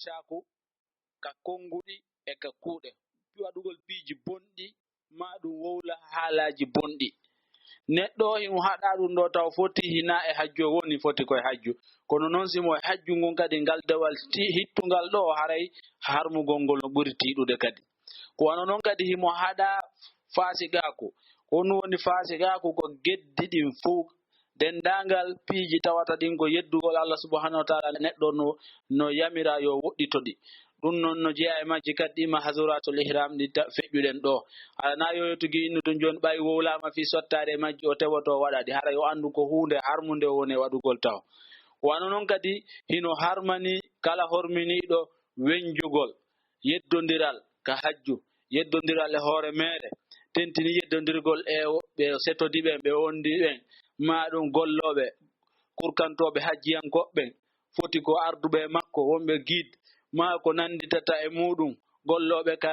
caku ka konguɗi e ka kuuɗe waɗugol piiji bonɗi ma ɗum wowla haalaji bonɗi neɗɗo himo haɗa ɗum ɗo taw foti hina e hajju o woni foti koye hajju kono noon simo e hajju ngon kadi ngal dewal hittungal ɗo haray harmugol ngol no ɓuri tiiɗude kadi ko wano noon kadi himo haɗa faasigaku ko ɗum woni faasigaku ko geddi ɗin fuu dendagal piiji tawata ɗin ko yeddugol Allah subhanahu wa taala neɗɗo no yamira yo woɗɗito ɗi ɗum noon no jeeya e majji kadi ɗima hasuratul ihram ɗi feƴƴuɗen ɗo alana yoyotugi innu ɗum joni ɓawi wowlama fi sottade e majji o tewoto waɗa ɗi hara yo andu ko hunde harmude o woni e waɗugol taw wano noon kadi hino harmani kala horminiɗo weñjugol yeddodiral ka hajju yeddodiral e hoore meɗe tentini yeddodirgol e ɓe setodiɓen ɓe wondiɓen ma ɗum golloɓe kurkantoɓe hajjiyankoɓɓen foti ko arduɓe makko wonɓe guide ma ko nanditata e muɗum golloɓe ka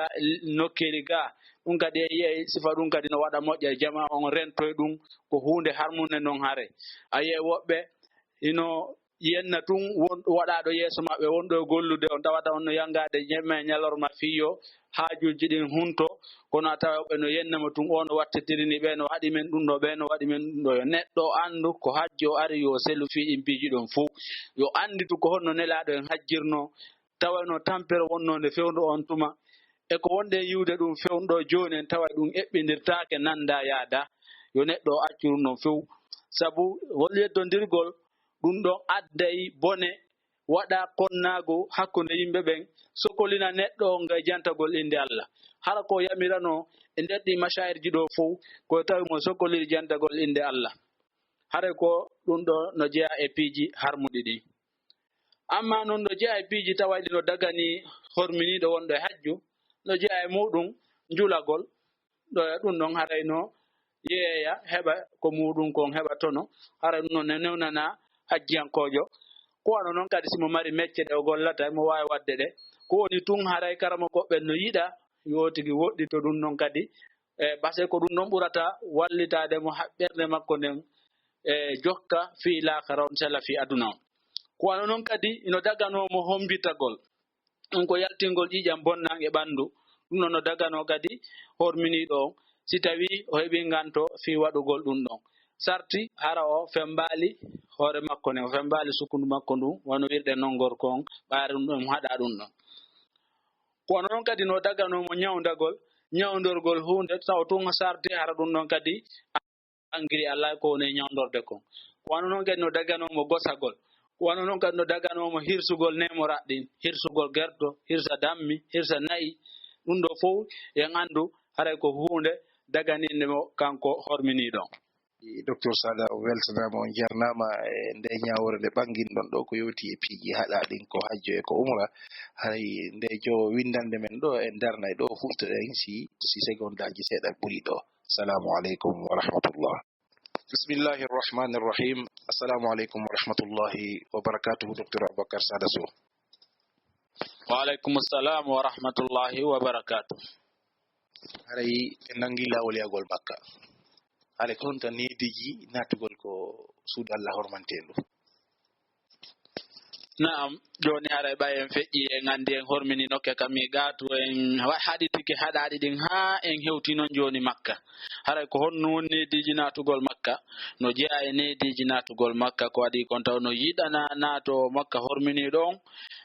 nokkeli ga ɗum kadi e yiye sifa ɗum kadi no waɗa moƴƴa e jama on rentoye ɗum ko hunde harmude noon haare a yiye woɓɓe ino yenna tun waɗaɗo yeeso maɓɓe wonɗo e gollude on tawata on no yangade ñemme e ñalorma fiyo haajuji ɗin hunto kono a tawa ɓe no yennama tun o no wattitirini ɓe no waɗi men ɗum ɗo ɓe no waɗi men ɗum ɗo yo neɗɗo andu ko hajji o ari yo selu fi ɗin piiji ɗon fuu yo anditu ko honno nelaɗo en hajjirno tawano tampere wonnode fewndo on tuma e ko wonɗe yiwde ɗum fewnɗo joni en tawa ɗum eɓɓidirtake nanda yaada yo neɗɗo o accu ɗum ɗon few sabu hol yeddodirgol ɗum ɗon adday bone waɗa konnago hakkude yimɓe ɓen sokolina neɗɗo nga jantagol inde Allah hara ko yamirano e nder ɗi mashayirji ɗo fof ko tawi mo sokoliri jantagol inde Allah hara ko ɗum ɗo no jeeya e piiji harmuɗi ɗi amma noon no jeeya e piiji tawaɗi no dagani horminiɗo wonɗo e hajju no jeeya e muɗum julagol ɗo ɗum ɗon harayno yeeya heɓa ko muɗum kon heɓa tono haray ɗum noon ne newnana hajjiyankojo ko wano noon kadi simo mari mecce ɗe o gollata mo wawi wadde ɗe ko woni tun haray karama goɓɓen no yiɗa yotigi woɗɗito ɗum noon kadi e base ko ɗum ɗon ɓurata wallitade mo ɓerde makko nden e jokka fi lakara on sella fi aduna on ko wano noon kadi ino daganomo hombitagol ɗum ko yaltingol ƴiƴam bonnan e ɓandu ɗum noon no dagano kadi horminiɗo on si tawi o heeɓi ganto fi waɗugol ɗum ɗon sarti hara o fembali hoore makko nden o fembali sukkundu makko ndu wano wirɗe non gorko on ɓaari ɗum ɗon haɗa ɗum ɗon kono noon kadi no daganomo ñawdorgol hunde taw tun sarti hara ɗum ɗon kadi angiri Allah ko woni ñawdorde kon kono noon kadi no daganomo gosagol kono noon kadi no daganomo hirsugol nemoraɗɗin hirsugol gerto hirsa dammi hirsa nayi ɗum ɗo fof en andu haray ko hunde daganindemo kanko horminiɗon docteur Sada o weltanama on jarnama e nde ñawore nde ɓanginɗon ɗo ko yowti e piiji haɗaɗin ko hajjo e ko umra hay nde jo windande men ɗo en darnay ɗo huftoɗen si secondaji seeɗa ɓuuri ɗo assalamu aleykum wa rahmatullah bismillahi irrahmani irrahim assalamu aleykum wa rahmatullahi wa barakatuhu docteur Aboubacar Sada Sow wa aleykum assalam wa rahmatullahi wa barakatuh haray en nangi lawol yagol Makka hare ko tan nediji natugol ko suudu Allah hormantendu naam joni haray ɓay en feƴƴi en andi en hormini nokke kam mi gatu en haɗitiki haɗaɗi ɗin ha en hewtinon joni Makka haray ko honno woni nediji natugol Makka no jeeya e nediji natugol Makka ko waɗi kon taw no yiɗana nato Makka horminiɗo on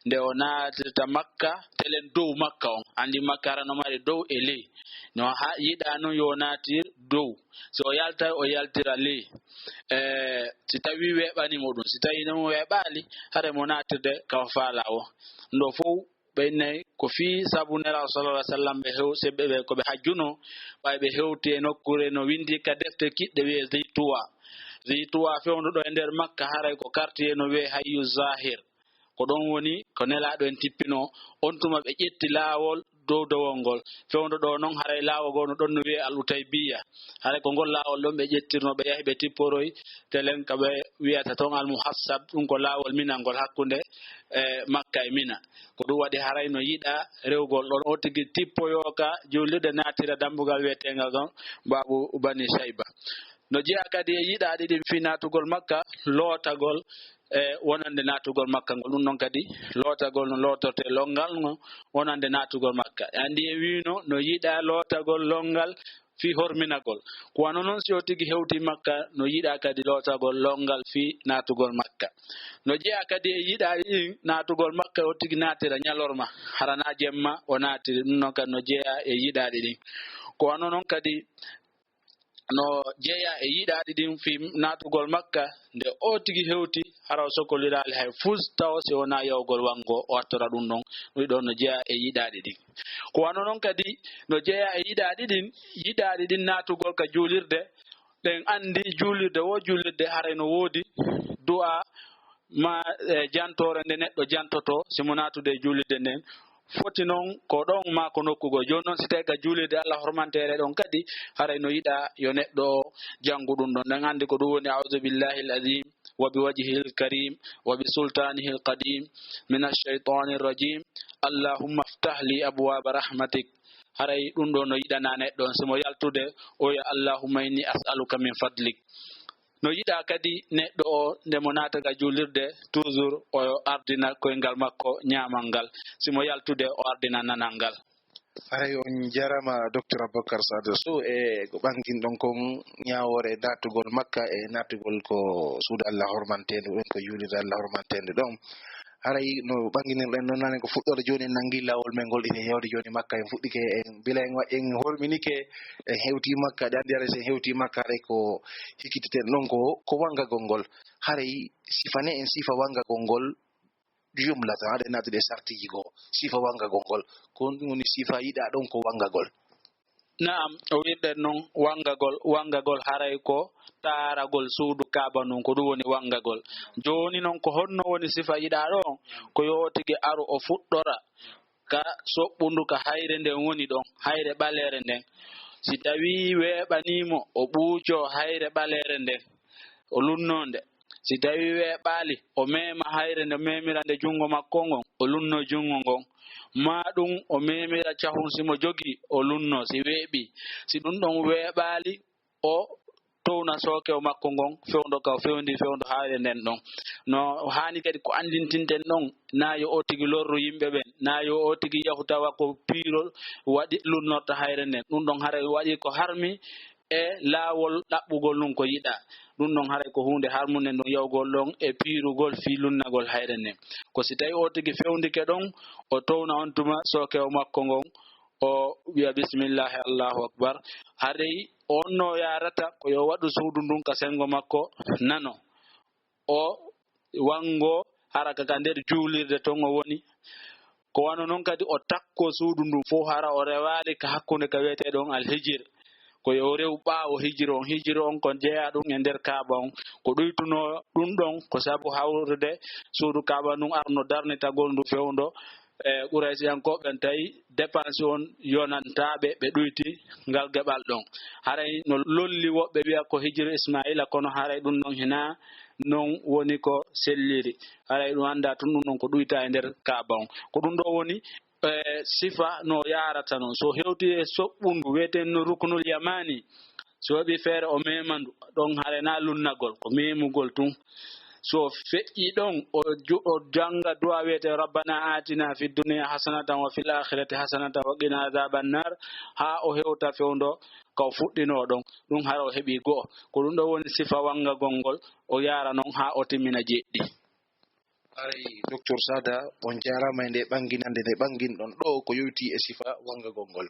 nde o natirta Makka telen dow Makka on andi Makka hara no mari dow e ley no yiɗa noon yo natir dow so o yalta o yaltira ley si tawi weɓanimo ɗum si tawi no weɓali hare mo natirde kaw faala o ndo fof ɓennayi ko fi sabu nelaɗo sallallah sallam ɓe sebɓe ɓe koɓe hajjuno ɓay ɓe hewti e nokkure no windi ka defte kiɗɗe wiye zeytuwa fewnduɗo e nder Makka haray ko quartier no wiye hayyu zahir ko ɗon woni ko nelaɗo en tippino on tuma ɓe ƴetti laawol dow dowol ngol fewndo ɗo noon haray laawol ngol no ɗon no wiye al utaybiya haray ko ngol laawol ɗon ɓe ƴettirno ɓe yahi ɓe tipporoy telen ka ɓe wiyata toon al muhassab ɗum ko laawol minalngol hakkunde Makka e Mina ko ɗum waɗi haray no yiɗa rewgol ɗon o tigi tippoyoka julirde natira dambugal wiyetengal ɗon Babu Bani Shayba no jeeya kadi e yiɗaɗi ɗin fi natugol makka lootagol wonande natugol makka ngol ɗum noon kadi lootagol no lootorte longal ngo wonande natugol makka andi e wino no yiɗa lootagol longal fi horminagol ko wano noon si o tigi hewti makka no yiɗa kadi lootagol longal fi natugol makka no jeeya kadi e yiɗaɗi ɗin natugol makka o tigi natira ñalorma harana jemma o natiri ɗum noon kadi no jeeya e yiɗaɗi ɗin ko wano noon kadi no jeeya e yiɗaɗi ɗin fi natugol makka nde o tigi hewti hara o sokolirali hay fus taw si wona yawgol wango o wattora ɗum ɗon ɗum ɗon no jeeya e yiɗaɗi ɗin ko wano noon kadi no jeeya e yiɗaɗi ɗin natugol ka juulirde ɗen andi juulirde wo juulirde haray no woodi du'a ma jantore nde neɗɗo jantoto simo natude e juulirde nden foti noon ko ɗon ma ko nokkugo joni noon si tawi ka juulirde Allah hormantere ɗon kadi haray no yiɗa yo neɗɗo o janngu ɗum ɗon ɗen andi ko ɗum woni a'udhu billahi al-azim wa biwajhihi al-karim wa bi sultanihi al-qadim min ash-shaytani ar-rajim allahumma iftah li abwaba rahmatik haray ɗum ɗo no yiɗana neɗɗo on simo yaltude o ya allahumma inni as'aluka min fadlik no yiɗa kadi neɗɗo o ndemo nataga juulirde toujours o ardina koyngal makko ñaamal ngal simo yaltude o ardina nanal ngal aray on jarama docteur Aboubacar Sada Sow e ko ɓangin ɗon kon ñawore natugol makka e natugol ko suudu Allah hormantede ɗon ko juulirde Allah hormantede ɗon haray no ɓanginen ɗen noon nane ko fuɗɗorde joni en nangui lawol men ngol ine hewde joni makka en fuɗɗike en bila en horminike en hewti makka ɗe andi haray sen hewti makka haray ko hikkiteten ɗon ko wangagol ngol haray sifane en sifa wangagol ngol jumlata haɗe natude sartiji goo sifa wangagol ngol ko ɗum woni sifa yiɗa ɗon ko wangagol naam o wiɗɗen noon wangagol haray ko taaragol suudu kaaba noon ko ɗum woni wangagol joni noon ko honno woni sifa yiɗa ɗon ko yo tigi aru o fuɗɗora ka soɓɓundu ka hayre nden woni ɗon hayre ɓalere nden si tawi weeɓanimo o ɓuuco hayre ɓalere nden o lunnonde si tawi weeɓali o mema hayre nde memira nde jungo makko ngon o lunno jungo ngon ma ɗum o memira cahum simo jogi o lunno si weeɓi si ɗum ɗon weeɓali o towna sooke o makko ngon fewndo ka o fewndi fewndo hayre nden ɗon no hani kadi ko andintinten ɗon na yo o tigi lorru yimɓe ɓen na yo o tigi yahu tawa ko piirol waɗi lunnorta hayre nden ɗum ɗon haray waɗi ko harmi e laawol ɗaɓɓugol nun ko yiɗa ɗum ɗon haray ko hunde harmude ɗum yawgol ɗon e piirugol fi lunnagol hayre nden ko si tawi o tigi fewndike ɗon o towna on tuma sooke o makko ngon o wiya bisimillahi allahu akbar haray on no yarata ko yo waɗu suudu ndun ka sengo makko nano o wango haraka ka nder juulirde ton o woni ko wano noon kadi o takko suudu ndun fof hara o rewali ka hakkunde ka wiyete ɗon alhijir ko yo rew ɓaawo hijiro on ko jeeya ɗum e nder kaaba on ko ɗoytuno ɗum ɗon ko sabu hawrude suudu kaaba nun arno darnitagol ndu fewndo Quraysiyankoɓe tawi dépense on yonantaɓe ɓe ɗoyti ngal geɓal ɗon haray no lolli woɓɓe wiya ko hijiri Ismaila kono haray ɗum ɗon hina non woni ko selliri haray ɗum anda tun ɗum ɗon ko ɗoyta e nder kaaba on ko ɗum ɗo woni sifa no yarata noon so hewti e soɓɓundu wiyeten no ruknul yamani so waɗi feere o memandu ɗon haray na lunnagol ko memugol tun so feƴƴi ɗon o janga du'a wiyete rabbana atina fi dunya hasanatan wa fil akhirati hasanatan wa qina adhaban nar ha o hewta fewndo ka o fuɗɗino ɗon ɗum hara o heɓi go'o ko ɗum ɗo woni sifa wangagol ngol o yara noon ha o timmina jeɗɗi aray docteur Sada on jarama e nde ɓanginande nde ɓangin ɗon ɗo ko yowti e sifa wangagol ngol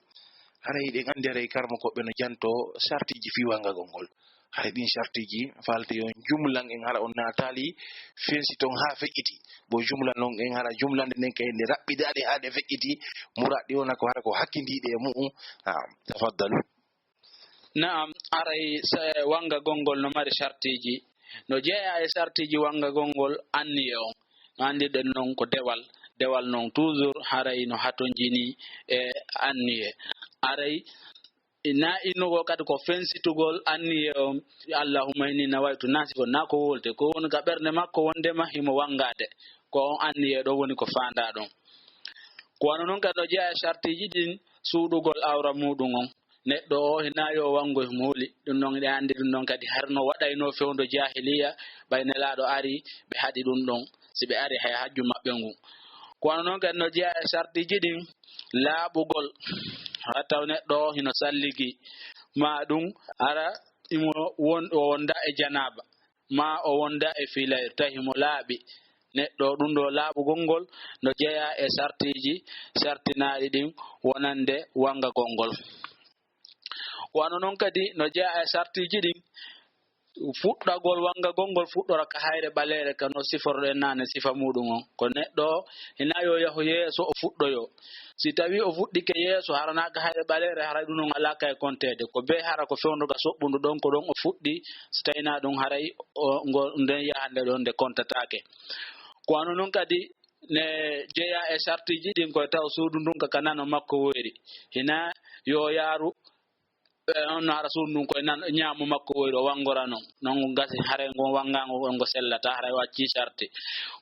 haray ɗen andi haray karma koɓe no janto sartiji fi wangagol ngol haray ɗin sartiji falte yon jumlan en hara on natali fensi ton ha feƴƴiti bo jumlan non en hara jumlande nden kay nde raɓɓidaɗe ha ɗe feƴƴiti muraɗɗi wona ko hara ko hakkindiɗe e mu'um tafaddalu naam aray wangagol ngol no mari sartiji no jeeya e sartiji wangagol ngol anniye on no andirɗen noon ko dewal noon toujours haray no hatojini e anniye aray na innugo kadi ko fensitugol anniye on allahumma inni nawaytu nasifo na ko wolde ko woni ka ɓernde makko wondema himo wangade ko on anniye ɗo woni ko fanda ɗon ko wano noon kadi no jeeya e sartiji ɗin suuɗugol awra muɗum on neɗɗo o hina yo wango e muuli ɗum noon eɗen anndi ɗum noon kadi harno waɗayno fewndo jahiliya ɓay nelaaɗo ari ɓe haɗi ɗum ɗon si ɓe ari hay hajju maɓɓe ngun kono noon kadi no jeeya e sartiji ɗin laaɓugol ha taw neɗɗo o hino salligi ma ɗum ara imo o wonda e janaba ma o wonda e filayr tawi himo laaɓi neɗɗo ɗum ɗo laaɓugol ngol no jeeya e sartiji sartinaaɗi ɗin wonande wangagol ngol wano noon kadi no jeeya e sartiji ɗin fuɗɗagol wangagol ngol fuɗɗora ka hayre ɓaleere ka no siforɗen nane sifa muɗum on ko neɗɗo o hina yo yahu yeeso o fuɗɗoyo si tawi o fuɗɗike yeeso haranaka hayre ɓaleere haray ɗum ɗon alaka e kontede ko be hara ko fewnduga soɓɓundu ɗon ko ɗon o fuɗɗi si tawina ɗum haray ngol nden yahande ɗon nde kontatake ko wano noon kadi ne jeeya e sartiji ɗin koye taw suudu ndun ka nano makko woyri hina yo yaaru on no hara suudu ndun koye ñaamu makko woyri o wangora noon noon gasi haray ngon wangango ngo sellata haray wacci sarti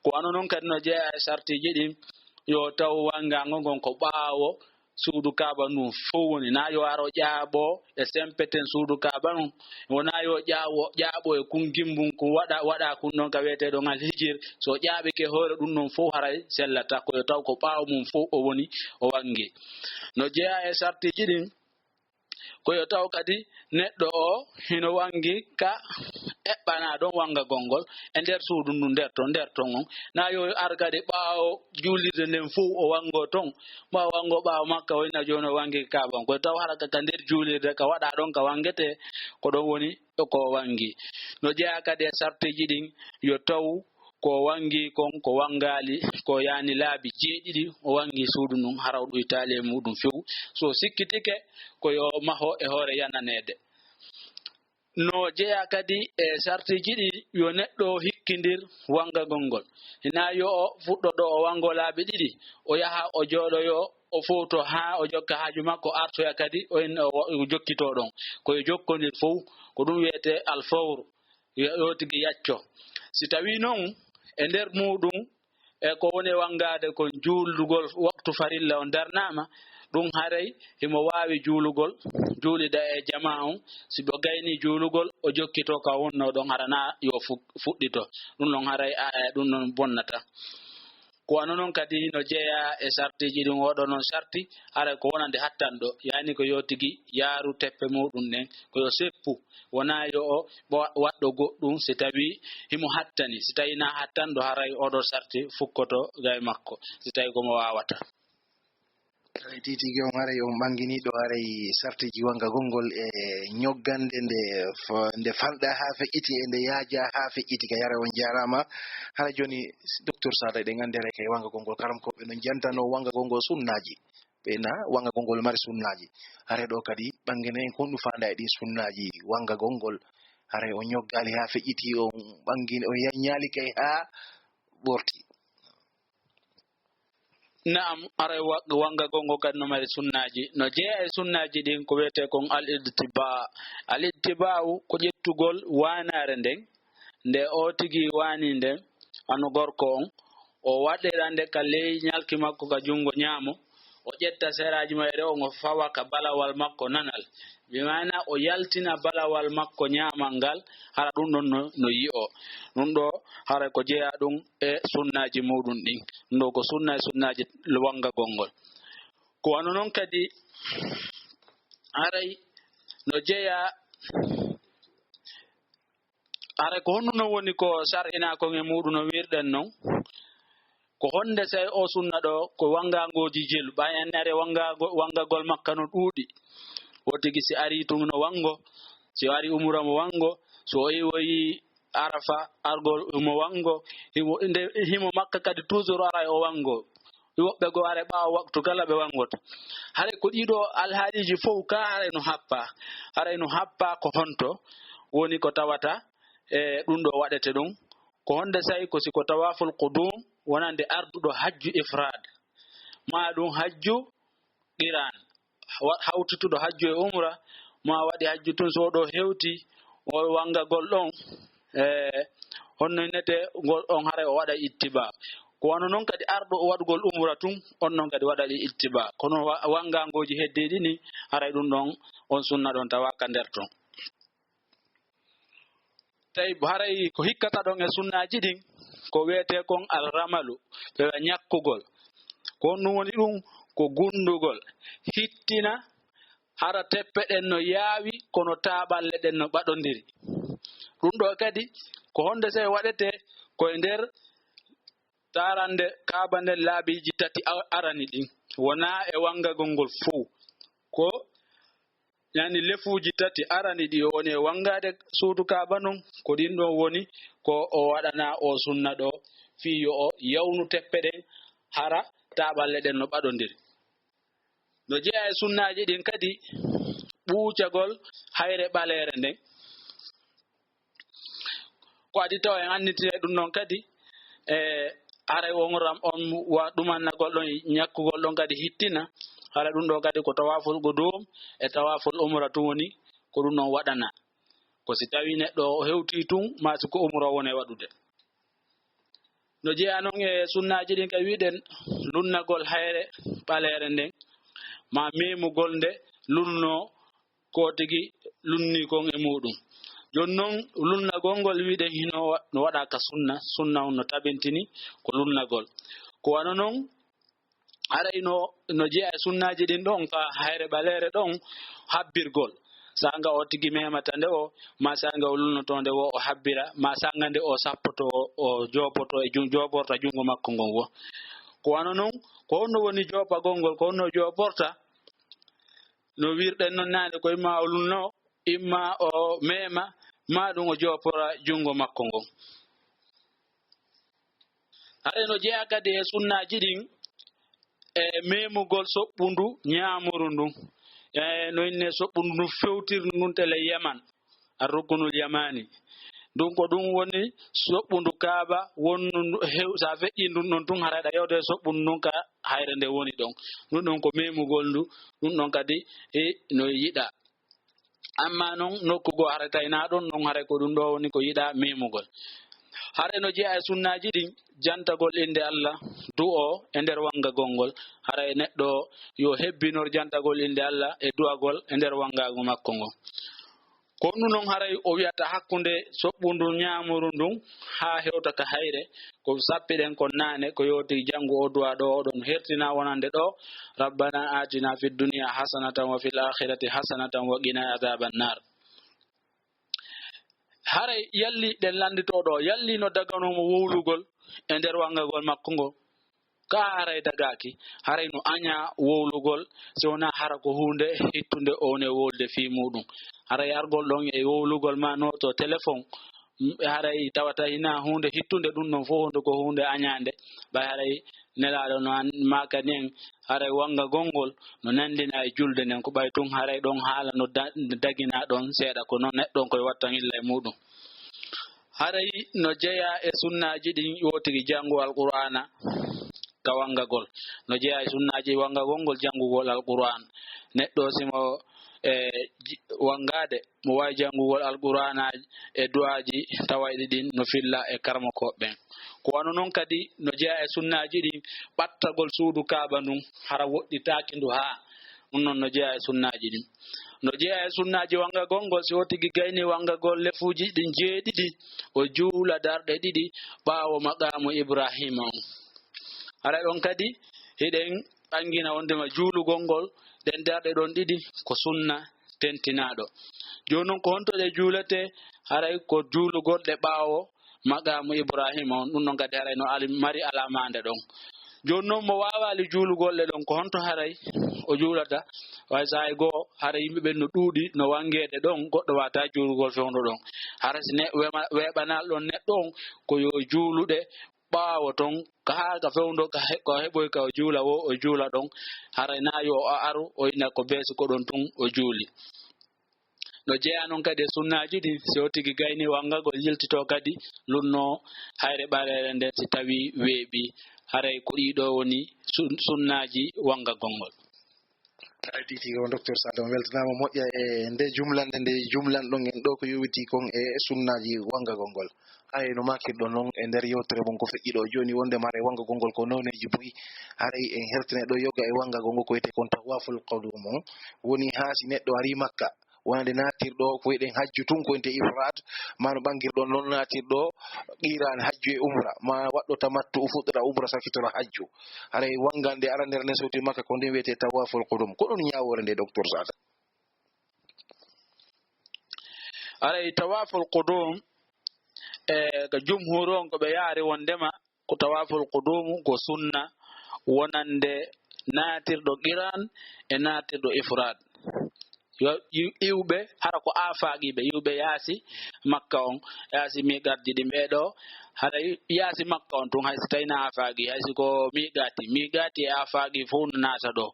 ko wano noon kadi no jeeya e sartiji ɗin yo taw wangango ngon ko ɓaawo suudu kaaba ndun fof woni na yo aro ƴaaɓo e sempeten suudu kaaba ɗum wona yo ƴaaɓo e kungimbum ko waɗa kun ɗon ka wiyeteɗo ngal hijir so ƴaaɓike hoore ɗum ɗon fof haray sellata koyo taw ko ɓaawo mum fof o woni o wangi no jeeya e sartiji ɗin koyo taw kadi neɗɗo o hino wangi ka eɓɓana ɗon wangagol ngol e nder suudu ndu nder ton on na yo ar kadi ɓaawo juulirde nden fof o wango ton ɓaawo wango ɓaawo makka wayna joni o wangi kaban koye taw hara ka nder juulirde ka waɗa ɗon ka wangete ko ɗon woni ko wangi no jeeya kadi e sartiji ɗin yo taw ko wangi kon ko wangali ko yani laabi jeeɗiɗi o wangi suudu ndun haraw ɗoytaali e muɗum few so sikkitike ko yo maho e hoore yananede no jeeya kadi e sartiji ɗi yo neɗɗo hikkindir wangagol ngol hina yo o fuɗɗoɗo o wango laabi ɗiɗi o yaha o jooɗoyo o fowto ha o jokka haaju makko artoya kadi o jokkito ɗon koye jokkondir fof ko ɗum wiyete alfawru yo tigi yacco si tawi noon e nder muɗum e ko woni wangade kon juuldugol waktu farilla o darnama ɗum haray himo wawi juulida e jama on si ɓe gayni juulugol o jokkito ka wonno ɗon harana yo fuɗɗito ɗum ɗon haray ɗum ɗon bonnata ko wano noon kadi no jeeya e sartiji ɗum oɗo noon sarti haray ko wonande hattanɗo yani ko yo tigi yaaru teppe muɗum ɗen koyo seppu wona yo o waɗɗo goɗɗum si tawi himo hattani si tawi na hattanɗo haray oɗo sarti fukkoto gay makko si tawi komo wawata titigi on haray on ɓanginiɗo haray sartiji wangagol ngol e ñoggande nde fanɗa ha feƴƴiti e nde yaaja ha feƴƴiti ka yara on jarama hara joni docteur Sada ɗe gandere kay wangagol ngol karam koɓe no jantano wangagol ngol sunnaji ɓena wangagol ngol mari sunnaji hare ɗo kadi ɓangene en kon ɗum fanda e ɗin sunnaji wangagol ngol haray on ñoggali ha feƴƴiti on ɓangini on ñaali kay ha ɓorti naam aray wangagol ngol kadi no mari sunnaji no jeeya e sunnaji ɗin ko wiyete kon al ittiba'u ko ƴettugol wanare nden nde o tigi wani nden ano gorko on o waɗira nde ka ley ñalki makko ka jungo ñaamo o ƴetta seraji mayre on o fawa ka balawal makko nanal bimana o yaltina balawal makko ñaamal ngal hara ɗum ɗon no yi'o ɗum ɗo hara ko jeeya ɗum e sunnaji muɗum ɗin ɗum ɗo ko sunnaji wangagol ngol ko wano noon kadi haray no jeeya haray ko honno non woni ko sar'ina kon e muɗum no wirɗen noon ko honde say o sunna ɗo ko wangagoji jelu ɓayannare wangagol makka no ɗuuɗi o tigi si ari tun no wango si ari umura mo wango so woyi arafa argol mo wango himo makka kadi toujours aray o wango woɓɓe go are ɓaawo waktu kala ɓe wangoto haray ko ɗiɗo alhaaliji fof ka haray no happa ko honto woni ko tawata e ɗum ɗo waɗete ɗum ko honde say ko siko tawaful qudum wonande arduɗo hajju ifrad ma ɗum hajju qiran hawtutuɗo hajju e umra ma waɗi hajju tun so ɗo hewti o wangagol ɗon honno nete ngol on haray o waɗa ittiba ko wano non kadi arɗo waɗugol umra tun on non kadi waɗaɗi ittiba kono wangangoji heddiɗi ni haray ɗum ɗon on sunna ɗon tawaka nder ton tawi haray ko hikkata ɗon e sunnaji ɗin ko wiyete kon alramalu ɓewa ñakkugol ko ɗum woni ɗum ko gundugol hittina hara teppe ɗen no yaawi kono taaɓalle ɗen no ɓaɗodiri ɗum ɗo kadi ko honde se waɗete koye nder tarande kaaba nden laabiji tati arani ɗin wona e wangagol ngol fuu ko yani lefuuji tati arani ɗi woni e wangade suudu kaaba non ko ɗin ɗon woni ko o waɗana o sunna ɗo fiyo o yawnu teppe ɗen hara taaɓalle ɗen no ɓaɗodiri no jeeya e sunnaji ɗin kadi ɓuucagol hayre ɓaleere nden ko adi taw en annitine ɗum noon kadi haray on wa ɗumannagol ɗon ñakkugol ɗon kadi hittina haray ɗum ɗon kadi ko tawaful qudum e tawaful umra tun woni ko ɗum ɗon waɗana ko si tawi neɗɗo o hewti tun masi ko umra woni e waɗude no jeeya noon e sunnaji ɗin ka wiɗen lunnagol hayre ɓaleere nden ma memugol nde lunno ko tigi lunni kon e muɗum jon noon lunnagol ngol wiɗen hino no waɗaka sunna on no tabintini ko lunnagol ko wano noon haray no jeeya e sunnaji ɗin ɗon ka hayre ɓaleere ɗon habbirgol sanga o tigi memata nde o ma sanga o lunnotonde wo o habbira ma sanga nde o sappoto o jopoto e joborta jungo makko ngon wo ko wano noon ko honno woni jopagol ngol ko honno joporta no wirɗen noon nane ko imma o lunno imma o mema ma ɗum o jopora jungo makko ngon haɗa no jeeya kadi e sunnaji ɗin e memugol soɓɓundu ñamuru ndun no inne soɓɓundu ndu fewtirdu ndun tele yaman arrukunul yamani ɗum ko ɗum woni soɓɓundu kaaba wonnu sa feƴƴi ndun ɗon tun haraɗa yewde soɓɓundu ndun ka hayre nde woni ɗon ɗum ɗon ko memugol ndu ɗum ɗon kadi no yiɗa amma noon nokkugo hara tayna ɗon noon haray ko ɗum ɗo woni ko yiɗa memugol hare no jeeya e sunnaji ɗin jantagol inde Allah du'o e nder wangagol ngol haray neɗɗo yo hebbinor jantagol inde Allah e du'agol e nder wangago makko ngol ko ɗum noon haray o wiyata hakkunde soɓɓundu ñamuru ndun ha hewta ka hayre ko sappiɗen kon nane ko yoti janngu o du'a ɗo oɗon hertina wonande ɗo rabbana atina fid dunya hasanatan wa fil akhirati hasanatan wa qina adhaban nar haray yalli ɗen landitoɗo yalli no daganomo wowlugol e nder wangagol makko ngo ka haray dagaki haray no aña wowlugol so wona hara ko hunde hittunde one wolde fi muɗum haray argol ɗon e wowlugol ma no to téléphone haray tawata hina hunde hittunde ɗum ɗon fof hunde ko hunde añande ɓay haray nelaɗo no makani en haray wangagol ngol no nandina e julde nden ko ɓay tun haray ɗon haala no dagina ɗon seeɗa ko noon neɗɗon koye watta illa e muɗum haray no jeeya e sunnaji ɗin yotigi janngu alqur'ana ka wangagol no jeeya e sunnaji wangagol ngol janngugol alqur'an neɗɗo simo wangade mo wawi janngugol alqur'anaji e du'aji tawayɗi ɗin no filla e karmakoɓɓen ko wano noon kadi no jeeya e sunnaji ɗin ɓattagol suudu kaaba ndun hara woɗɗitaki ndu ha ɗum noon no jeeya e sunnaji ɗin no jeeya e sunnaji wangagol ngol si wotigi gayni wangagol lefuuji ɗin jeeɗiɗi o juula darɗe ɗiɗi ɓaawo maqamu ibrahima on haray ɗon kadi hiɗen ɓangina wondema juulugol ngol ɗen darɗe ɗon ɗiɗi ko sunna tentinaɗo joni noon ko honto ɗe juulete haray ko juulugol ɗe ɓaawo maqamu ibrahima on ɗum ɗon kadi haray no mari alamande ɗon joni noon mo wawali juulugol ɗe ɗon ko honto haray o juulata way sahay goo hara yimɓeɓe no ɗuuɗi no wangede ɗon goɗɗo wata juulugol fewndo ɗon hara si weɓanal ɗon neɗɗo on ko yo juuluɗe ɓaawo ton ka fewndo ko heɓoy ka o juula wo o juula ɗon haray na yo o aru o ina ko beesi ko ɗon tun o juuli no jeeya noon kadi e sunnaji ɗi si o tigi gayni wangagol yiltito kadi lunno hayre ɓaleere nden si tawi weeɓi haray ko ɗiɗo woni sunnaji wangagol ngol tigi on docteur Sadam weltanama moƴƴa e nde jumlande nde jumlan ɗon en ɗo ko yowiti kon e sunnaji wangagol ngol hay no makirɗo noon e nder yewtere mon ko feƴƴi ɗo joni wonde mare wanga gongol ko noneji boyi haray en hertine ɗo yoga e wanga gongo ko wiyete kon tawaful qadum on woni ha si neɗɗo ari makka wonande natirɗo ko wiɗen hajju tun ko ente ifrat ma no ɓangirɗon noon natirɗo qirani hajju e umra ma waɗɗo tamattu fuɗɗora umra sakitora hajju haray wangande arandere nden sowti makka ko nden wiyete tawaful qadum ko ɗon ñawore nde docteur Sada aray tawaful qudum ga jumhur on ko ɓe yaari wondema ko tawaful qudum ko sunna wonande natirɗo qiran e natirɗo ifrad iwɓe hara ko afaqiɓe iwɓe yaasi makka on yaasi miqatji ɗi ɓeɗo haɗa yaasi makka on tun hayso tawina afaqi haysi ko miqati e afaqi fof no naata ɗo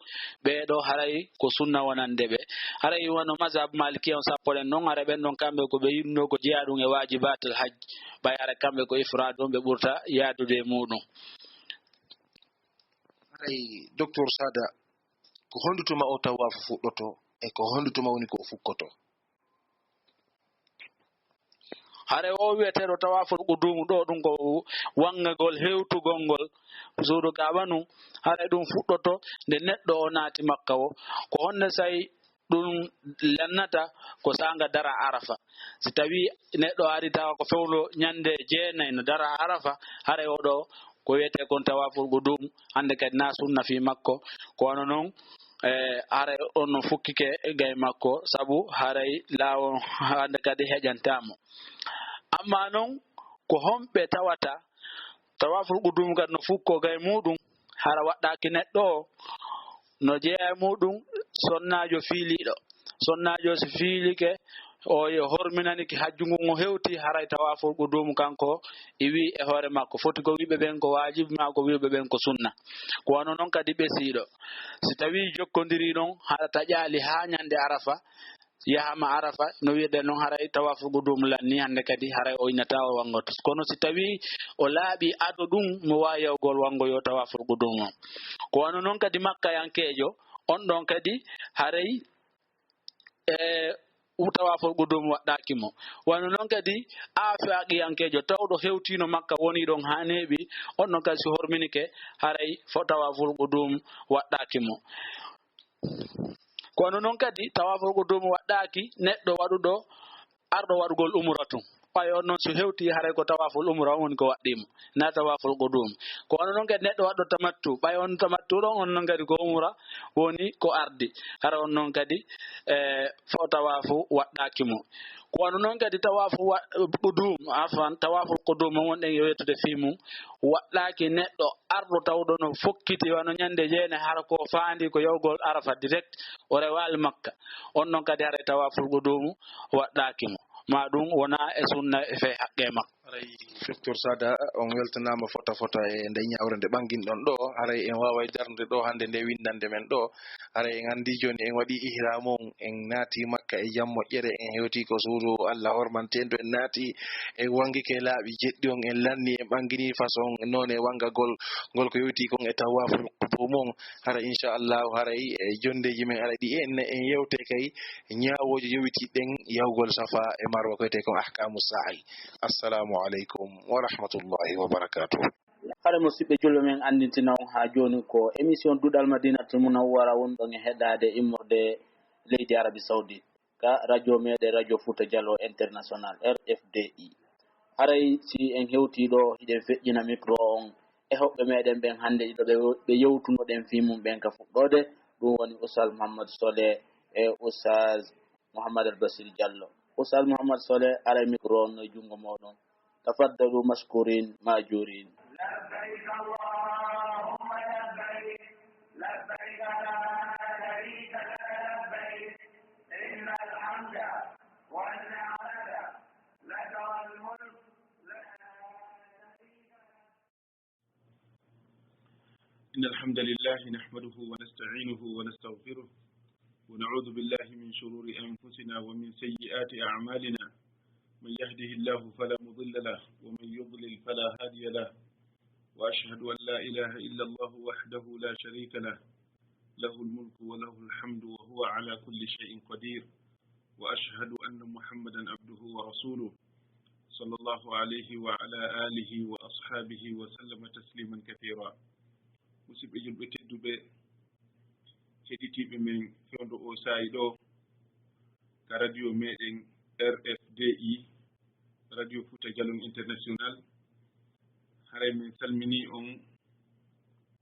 ɓeɗo haray ko sunna wonande ɓe haray wono mazhab maliki on sappoɗen noon hara ɓen ɗon kamɓe ko ɓe yinno ko jeeya ɗum e wajibatul hajj ɓay hara kamɓe ko ifrad on ɓe ɓurta yaadude e muɗum haray docteur Sada ko hondutuma o tawafu fuɗɗoto e ko hondutuma woni ko fukkoto hare o wiyeteɗo tawaful qudum ɗo ɗum ko wangagol hewtugol ngol suudu kaɓanu hare ɗum fuɗɗoto nde neɗɗo o naati makka o ko honne sayi ɗum lannata ko sanga dara arafa si tawi neɗɗo ari tawa ko fewlo ñande jeenayi no dara arafa hare oɗo ko wiyete kon tawaful qudum hande kadi na sunna fi makko ko wano noon haray on no fukkike gay makko sabu haray lawol hande kadi heƴantamo amma noon ko homɓe tawata tawaful qudum kadi no fukko gay muɗum hara waɗɗaki neɗɗo o no jeeya muɗum sonnajo so fiilike o yo horminaniki hajju ngun o hewti haray tawaful qudum kanko wi e hoore makko foti ko wiɓe ɓen ko wajibi ma ko wiɓe ɓen ko sunna ko wano noon kadi ɓesiɗo si tawi jokkodiri ɗon haɗa taƴali ha ñande arafa yahama arafa no wiyeɗen noon haray tawaful qudum lanni hande kadi haray o innata o wangoto kono si tawi o laaɓi ado ɗum mo wawi yawgol wangoyo tawaful qudum on ko wano noon kadi makka yankejo on ɗon kadi haray tawaful qudum waɗɗaki mo wano noon kadi afaqiyankejo tawɗo hewtino makka woni ɗon ha neeɓi on ɗon kadi si horminike haray fo tawaful qudum waɗɗaki mo kono noon kadi tawaful qudum waɗɗaki neɗɗo waɗuɗo arɗo waɗugol umra tun ɓay on noon so hewti haray ko tawaful umra on woni ko waɗɗimo na tawaful qudum ko wano noon kadi neɗɗo waɗɗo tamattu ɓay on tamattu ɗon on noon kadi ko umra woni ko ardi hara on noon kadi fo tawafu waɗɗakimo ko wano noon kadi tawafu qudum afan tawaful qudum on wonɗen e wettude fi mum waɗɗaki neɗɗo arɗo tawɗo no fokkiti wano ñande jeene hara ko faandi ko yawgol arafa direct o rewali makka on noon kadi haray tawaful qudum waɗɗakimo ma ɗum wona e sunna e fe haqqe makko haray docteur Sada on weltanama fota e nde ñawre nde ɓanginɗon ɗo haray en wawa darde ɗo hande nde windande men ɗo haray en andi joni en waɗi ihramon en naati makka e jam moƴƴere en hewti ko suudu Allah hormantendo en naati e wangike laaɓi jeɗɗi on en lanni en ɓangini façon noon e wangagol ngol ko yewti kon e tawaful qudum on hara inchallah haray e jondeji men ara ɗi en yewte kay ñawoji yewitiɗen yawgol safa e marwa ko wiyete kon ahkamu sa'i assalamu aleykum wa rahmatullahi wa barakatuh hare musidɓe julɓe men andintina on ha joni ko émission duɗal madinatul munawwara wonɗon e heɗade immorde leydi Arabie Saoudite ka radio meɗe radio Fouta Diallo international RFDI haray si en hewtiɗo hiɗen feƴƴina micro on e hoɓɓe meɗen ɓen hande ɗiɗo ɓe yewtunoɗen fimum ɓen ka fuɗɗode ɗum woni Oustaz Mouhammad Soleh e Oustaz Mouhammad Al Basir Diallo Oustaz Mouhammad Soleh aray micro on e jungo moɗon tafaddalu mashkurin majurin لبيك اللهم لبيك لبيك لا شريك لك لبيك إن الحمد والنعمة لك والملك لا شريك لك. إن الحمد لله نحمده ونستعينه ونستغفره ونعوذ بالله من شرور أنفسنا ومن سيئات أعمالنا من يهده الله فلا مضل له ومن يضلل فلا هادي له وأشهد أن لا إله إلا الله وحده لا شريك له له الملك وله الحمد وهو على كل شيء قدير وأشهد أن محمدا عبده ورسوله صلى الله عليه وعلى آله وأصحابه وسلم تسليما كثيرا. مسيب إجل بتدبي هديتي بمن فيوندو أوسايدو كراديو ميدين RFDI راديو فوتا جالون انترناسيونال. هاي من سلمني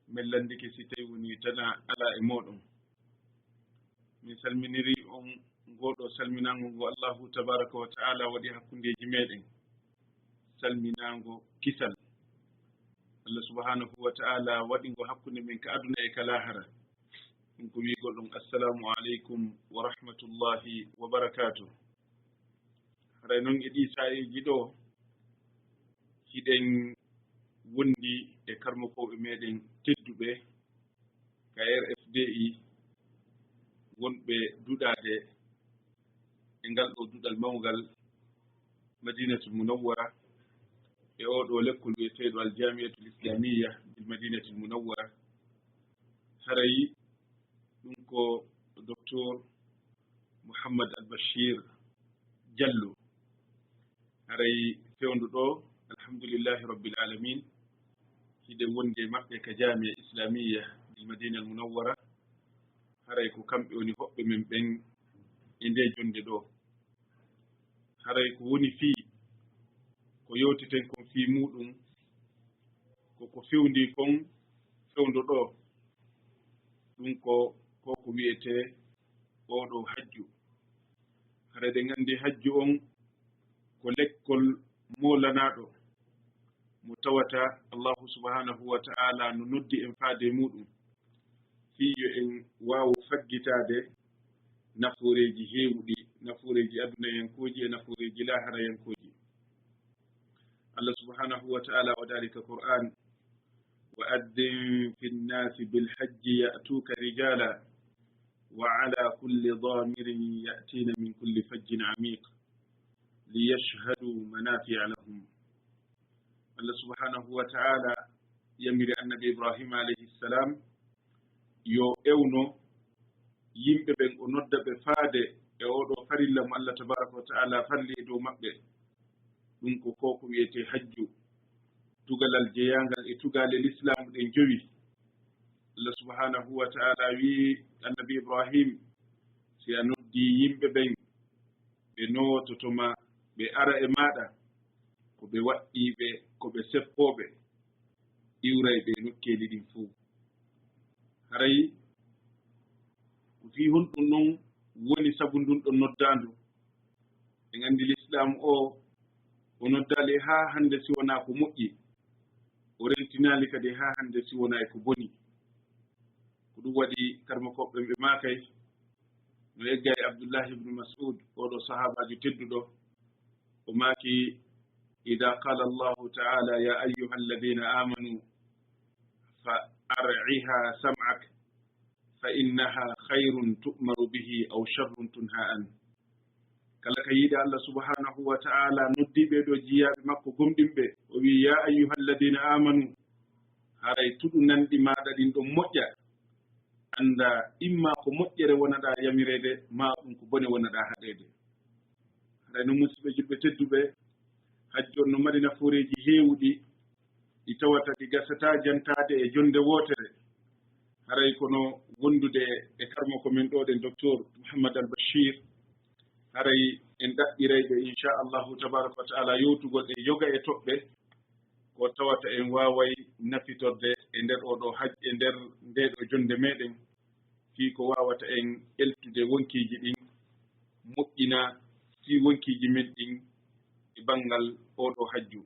من لندك سيتي وني تنا على إمودهم من سلمني goɗo salminango ngo Allahu tabaraka wa ta'ala waɗi hakkundeji meɗen salminango kisal. Allah subhanahu wa ta'ala waɗi ngo hakkunde men ka aduna e ka lahara. ɗum ko wigol ɗum assalamu aleykum wa rahmatullahi wa barakatuh. haray noon e ɗi sa'iji ɗo hiɗen wondi e karmokoɓe meɗen tedduɓe ka RFDI wonɓe duɗade e ngal ɗo duɗal mawngal madinatul munawwara e oɗo lekkol wiyeteɗo aljamiatul islamiyya bil madinatul munawwara. haray ɗum ko docteur Mouhammad Albachir Diallo. haray fewndu ɗo alhamdulillahi rabbil alamin hiɗe wonde maɓɓe ka jamia islamiyya bil madinatul munawwara. haray ko kamɓe woni hoɓɓe men ɓen e nde jonde ɗo. haray ko woni fii ko yewteten kon fii muɗum koko fewndi kon fewndu ɗo ɗum ko wiyete oɗo hajju. haray ɗe nganndi hajju on ko lekkol molanaɗo mo tawata Allahu subhanahu wa ta'ala no noddi en faade muɗum fii yo en waawo faggitade nafuureji heewɗi, nafuureji aduna yankoji e nafuureji lahara yankoji. Allah subhanahu wa ta'ala waɗali ka Qur'an wa addin fi nnasi bilhajji ya'tuka rijala wa ala kulli damirin ya'tina min kulli fajjin amiq liyashhadu manafi'a lahum. Allah subhanahu wa ta'ala yamiri annabi Ibrahima alayhi salam yo ewno yimɓe ɓen o nodda ɓe faade e oɗo farilla mo Allah tabaraka wa ta'ala falli e dow maɓɓe. ɗum ko wiyete hajju, tugalal jeyangal e tugale l'islam ɗen jowi. Allah subhanahu wa ta'ala wi annabi Ibrahim si a noddi yimɓe ɓen ɓe nowototoma ɓe ara e maɗa ko ɓe waɗɗiɓe ko ɓe seppoɓe iwray ɓe nokkeli ɗin fuu. haray ko fi honɗum noon woni sabu ndun ɗon noddandu. en anndi l'islam o noddali haa hannde si wonaa ko moƴƴi, o rentinaali kadi haa hannde si wonaa ko boni. ko ɗum waɗi karmakoɓɓe ɓe maakay no egga e Abdullahi ibnu Mas'ud oɗo sahabajo tedduɗo o maaki ida qala Allahu ta'ala ya ayyuha alladina amanu fa ar'iha sam'ak fa innaha khayrun tu'maru bihi aw sharrun tunha an. kala ka yiɗa Allah subhanahu wa ta'ala noddiɓe ɗo jiyaɓe makko gomɗinɓe o wi ya ayyuha alladina amanu, haray tuɗu nanɗi maɗa ɗin ɗon moƴƴa, anda imma ko moƴƴere wonaɗa yamirede ma ɗum ko bone wonaɗa haɗede. haray no musidɓe julɓe tedduɓe, hajji on no mari nafuureji heewɗi ɗi tawata ɗi gasata jantade e jonde wotere. haray kono wondude e karmoko men ɗo ɗen docteur Mouhammad Albachir, haray en ɗaɓɓirayɓe inchallahu tabaraka wa ta'ala yewtugol e yoga e toɓɓe ko tawata en waway nafitorde e nder oɗo hajj e nder ndeɗo jonde meɗen fii ko wawata en eltude wonkiji ɗin moƴƴina fii wonkiji men ɗin e banggal oɗo hajju.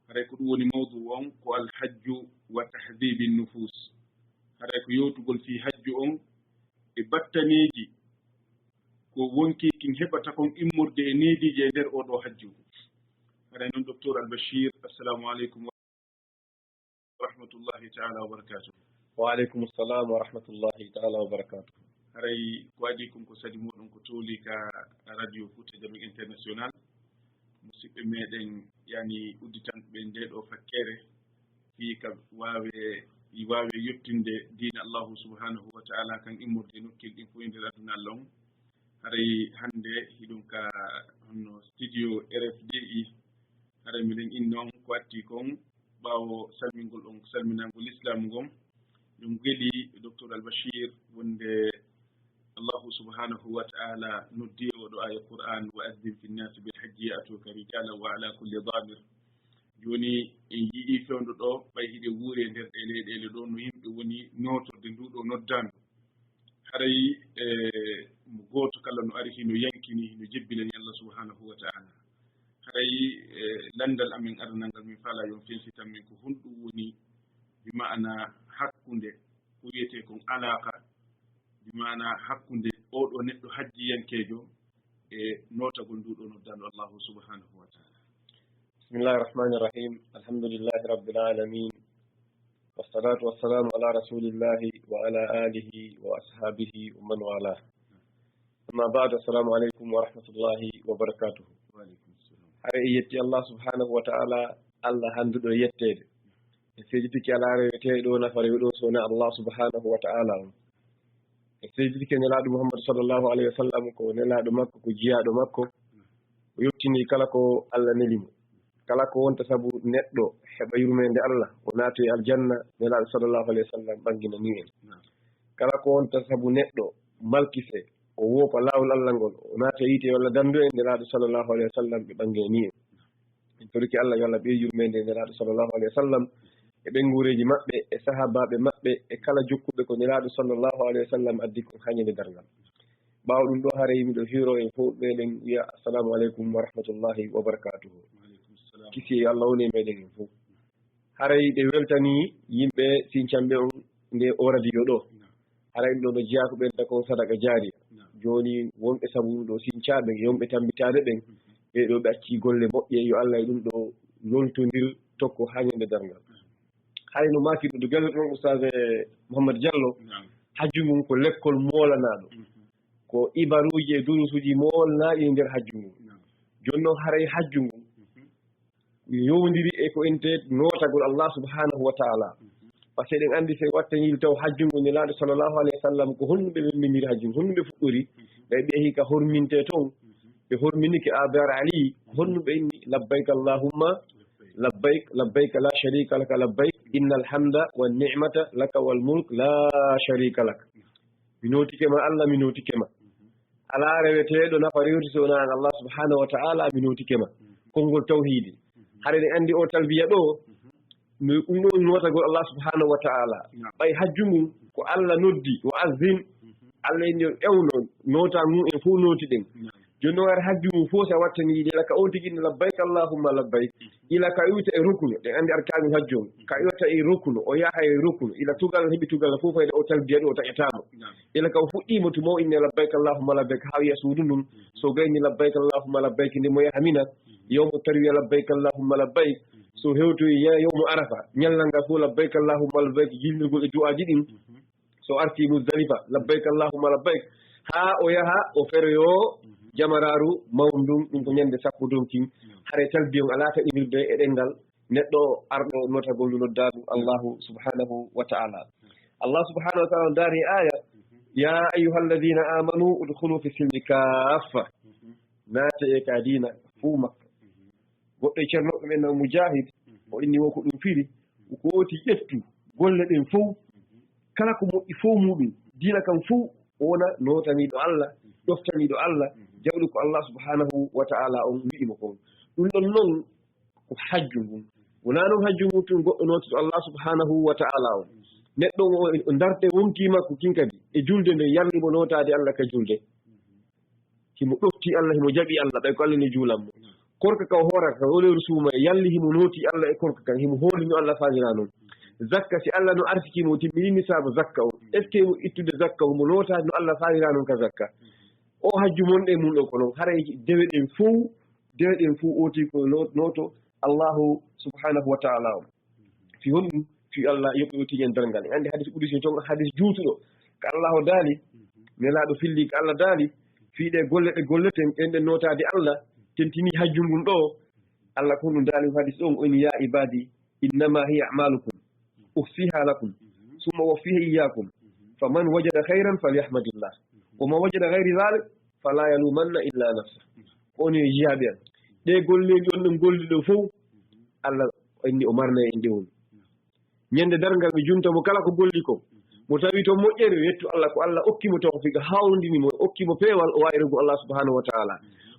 haray ko ɗum woni mawdu on ko alhajju wa tahdibi nufus. haray ko yewtugol fii hajju on e battaneji ko wonki kin heɓata kon immorde e neediji e nder oɗo hajju. haray noon docteur Albachir, assalamu aleykum wa rahmatullahi taala wa barakatuh. wa aleykum assalam wa rahmatullahi taala wa barakatuh. haray ko waɗi konko sadi muɗum ko tooli ka radio Fouta Jalluɓe international. musidɓe meɗen yani udditanɓe nde ɗo fakkere fii ka wawe yettinde diina Allahu subhanahu wa ta'ala kan immorde nokkil ɗin fof e nder aduna Allah on. haray hannde hiɗum ka honno studio RFDI hara miɗen in noon ko watti kon ɓaawo salmingol ɗon salminangol islam ngon ɗum geɗi docteur Albachir wonde allahu subhanahu wa ta'ala noddi oɗo aya qur'an wa addin fi nnasi bil hajji ya'tuka rijalan wa ala kulli damir joni en yiɗi fewndo ɗo ɓay hiɗe wuuri e nder ɗe leyɗele ɗo no yimɓe woni notorde nduɗo noddandu haray mo gooto kala no ari hino yankini no jebbilani allah subhanahu wa ta'ala haray landal amin aranal ngal min faala yon fensitan min ko honɗum woni bima'ana hakkunde ko wiyete kon alaka bima'ana hakkunde oɗo neɗɗo hajjiyankejo e notagol nduɗo noddandu allahu subhanahu wa ta'ala. بسم الله الرحمن الرحيم الحمد لله رب العالمين والصلاة والسلام على رسول الله وعلى آله وأصحابه ومن والاه أما بعد السلام عليكم ورحمة الله وبركاته. وعليكم السلام. هذا يتي الله سبحانه وتعالى الله هندو يتيد سيجدك على ريتيدو نفريدو سونا الله سبحانه وتعالى سيجدك نلاد محمد صلى الله عليه وسلم كو نلاد مكو كو جيادو مكو ويبتني كالكو الله نلمو kala ko wonta sabu neɗɗo heɓa yurmede Allah o naati e aljanna nelaaɗo sallllahu alayhi wa sallam ɓangina ni en kala ko wonta sabu neɗɗo malkise o woopa laawol Allah ngol o naata e yiite walla dandu en nelaaɗo sallllahu alayhi wa sallam ɓe ɓangina ni en toriki Allah yo Allah ɓe yurmede nelaaɗo sallllahu alayhi wa sallam e ɓengureji maɓɓe e sahabaɓe maɓɓe e kala jokkuɓe ko nelaaɗo sallllahu alayhi wa sallam addi ko hañede dargal ɓaawo ɗum ɗo haara yimiɗo hiiro en fof meɗen wiya assalamu aleykum wa rahmatullahi wa barakatuhu kisi Allah woni e meɗen en fof haray ɗe weltani yimɓe sincanɓe on nde o radio ɗo haray ɗum ɗo no jeeya ko ɓenta kon sadaka jaari joni wonɓe sabu ɗo sincaɓe yomɓe tambitade ɓen ɓeɗo ɓe acci golle moƴƴe yo Allah e ɗum ɗo loltodir tokko hañande dargal hay no makiɗo do galle ɗon oustage Mouhamadou Diallo hajju mum ko lekkol molanaɗo ko ibaruji e durusuji molnaɗi e nder hajju mum joni noon haray hajju mum yowdiri e ko ente notagol Allah subhanahu wa ta'ala par ce que eɗen andi se wattaniɗi taw hajjungo nelaaɗo sallllahu alayhi wa sallam ko honnuɓe ɓemminiri hajjungo honnuɓe fuɗɗori ɓay ɓe yehi ka horminte toon ɓe horminike abar ali honnuɓe inni labbayk allahumma labbayk labbayk la sharika laka labbayk inna alhamda wa nicmata laka wal mulk la sharika laka mi notike ma Allah mi notike ma ala reweteɗo nafa rewti so wonani Allah subhanahu wa ta'ala mi notike ma konngol tawhidi hare ne andi o talbiya ɗo no ɗum ɗo notagol Allah subhanahu wa ta'ala ɓay hajju mum ko Allah noddi o azin Allah inni ewno nota mum en fof notiɗen joni noon ar hajju mum fof sa wattaniɗi ila ka on tigui ne labbayk allahumma labbayk ila ka iwta e ruknu ɗen andi arkanu hajju on ka iwta e ruknu o yaha e ruknu ila tugal heeɓi tugal fof fayde o talbiya ɗo o taƴatamo ila ka o fuɗɗima to maw inne labbayk allahumma labbayk ha wiya suudu ndum so gayni labbayk allahumma labbayk nde mo yaha mina yawmo tarwiya labbayk allahumma labbayk so hewtoyi yawmo arafa ñallal ngal fof labbayk allahumma labbayk jilnirgol e du'aji ɗin so arti muzdalifa labbayk allahumma labbayk ha o yaha o feroyo jamararu mawɗum ɗum ko ñande sappo donkin hare talbiya on ala taɗinirde e ɗengal neɗɗo arɗo notagol ndu noddaɗum allahu subhanahu wa ta'ala allah subhanahu wa ta'ala daari aya ya ayuha alladina amanu udkhulu fi silmi kaffa naate e ka dina fuu makka goɗɗo e ceernoɓe men no mujahid o inni wo ko ɗum firi ko oti ƴettu golle ɗen fof kala ko moƴƴi fof muɗum dina kam fof o wona notaniɗo Allah ɗoftaniɗo Allah jawɗi ko Allah subhanahu wa ta'ala on wi'imo kon ɗum ɗon noon ko hajju ngun wona noon hajju ngun tun goɗɗo notiɗo Allah subhanahu wa ta'ala on neɗɗo o darde wonti makko kin kadi e julde nde yarlimo notade Allah ka julde himo ɗofti Allah himo jaɓi Allah ɓay ko Allah ni juulanmo korka ka horata o lewru suuma e yalli himo noti Allah e korka kan himo hoolino Allah faanira noon zakka si Allah no artikimo timmini nisaba zakka o est ce que mo ittude zakka o mo notade no Allah faanira noon ka zakka o hajju monɗe mum ɗon ko noon haray dewe ɗen fof oti ko noto Allahu subhanahu wa ta'ala o fi honɗum fi Allah yoɓɓe o tiñen dargal en andi hadis ɓuɗi ton hadis juutuɗo ko Allah o daali nelaɗo filli ko Allah daali fiiɗe golle ɗe golleten ɗenɗe notade Allah tentini hajju ngun ɗo Allah ko ɗum daali hadis ɗon oni ya ibadi innama hiya a'malukum uhsiha lakum summa waffiha iyyakum faman wajada khayran falyahmadillah وما وجد غير ذلك فلا يلومن إلا نفسه oni jiyaaɓe en ɗe golleji on ɗen golli ɗo fof Allah inni o marna en ɗewol ñande dargal ɓe junta mo kala ko golli ko mo tawi to moƴƴere yettu Allah ko Allah okkimo tawfiqa hawndini mo okkimo peewal o wawi rego Allah subhanahu wa ta'ala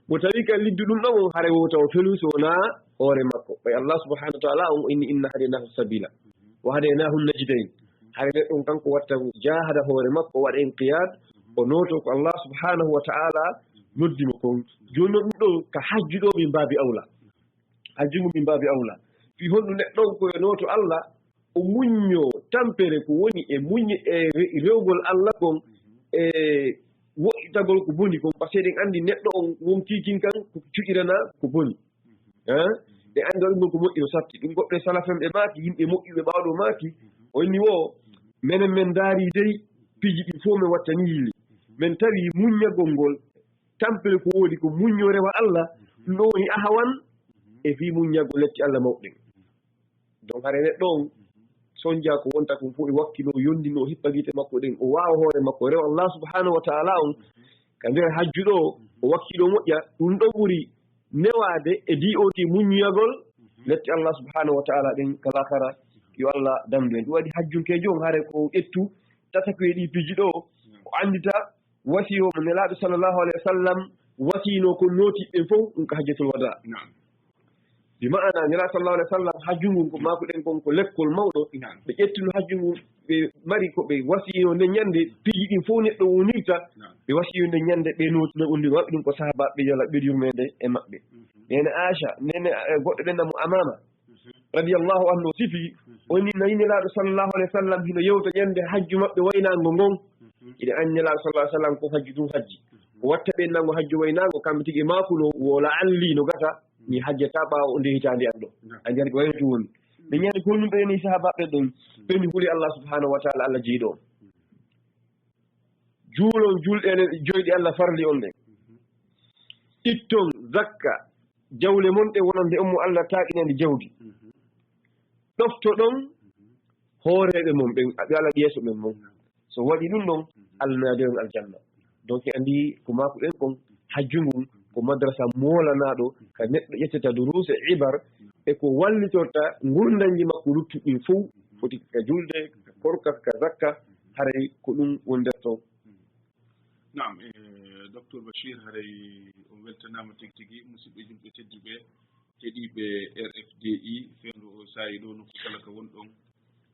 mo tawi kan liddu ɗum ɗon o hare wo taw felu so wona hoore makko ɓay Allah subhanahu wa ta'ala on inni inna hadaynahu sabila wa hadaynahu najdayn hare neɗɗon kanko watta jahada hoore makko o waɗa inqiyad o noto ko Allah subhanahu wa ta'ala noddimo kon joni noon ɗum ɗo ka hajjuɗo min mbabi awla hajjungu min mbabi awla fi honɗum neɗɗon koye noto Allah o muñño tampere ko woni e muññe e rewgol Allah kon e woɗɗitagol ko boni kon par ce que ɗen anndi neɗɗo on won kiikin kan ko cuɗirana ko boni ɗe anndi waɗum ɗon ko moƴƴi no satti ɗum goɓɓe salafen ɓe maaki yimɓe moƴƴuɓe ɓaawɗo maaki onni wo menen men ndaari dey piiji ɗi fof min wattani yilli min tawi muññagol ngol tampere ko woodi ko muñño rewa Allah ɗum ɗo woni ahawan e fii muññagol letti Allah mawɗen donc hare neɗɗo on sonja ko wonta kon fof e wakkilo yondino hippa gite makko ɗen o waawa hoore makko rewa Allah subhanahu wa ta'ala on ka nder hajjuɗo o wakkilo moƴƴa ɗum ɗo ɓuri newaade e di'oti muññagol letti Allah subhanahu wa ta'ala ɗen kala kara yo Allah damdu en ɗum waɗi hajjunkejo on hare ko ƴettu tata ko e ɗi piiji ɗo o anndita wasiyo mo nelaaɗo sallllahu alayhi wa sallam wasino ko nooti ɓen fof ɗum ko hajjatul wada bi ma'ana nelaaɗo sallallahu alayhi wa sallam hajjungu ko maako ɗen kon ko lekkol mawɗo ɓe ƴettino hajjungu ɓe mari ko ɓe wasino nde ñande piiji ɗin fof neɗɗo wonirta ɓe wasino nde ñande ɓe nootino ɓonndi waɓi ɗum ko sahabaɓe yala ɓeɗi yurmede e maɓɓe nene Acha nene goɗɗo ɓen namo Amama radiyallahu anhu sifi woni nayi nelaaɗo sallllahu alayhi wa sallam hino yewta ñande hajju maɓɓe waynago ngon iɗe anndi nelaaɗo sallah alih sallam ko hajju ɗum hajji ko watta ɓen nango hajju waynago kamɓe tigi maakuno wola alli no gata ni hajjata ɓaawo o nde hitaande an ɗo a jari ko waynatu woni ɓe ñande ko ɗum ɓeni sahabaɓe ɗon ɓeni huli Allah subhanahu wa ta'ala Allah jeyiɗo on juulon julɗene joyɗi Allah farli on ɗen itton zakka jawle mon ɗe wonande on mo Allah taaƙinande jawdi ɗofto ɗon hooreɓe mon ɓen ɓe Allah yeeso ɓen mon so waɗi ɗum ɗon Allah naadiron aljanna donc andi ko maako ɗen kon hajjungu ko madrasa moolanaɗo ka neɗɗo ƴettata duruse ibar e ko wallitorta gurdanji makko luttuɗin fof foti ka julde ka korka ka zakka haray ko ɗum woni nder toon naam docteur Bachir haray o weltanama tigi tigi musidɓe julɓe tedduɓe heeɗiɓe RFDI fendu o saayi ɗo nokku kala ka woni ɗon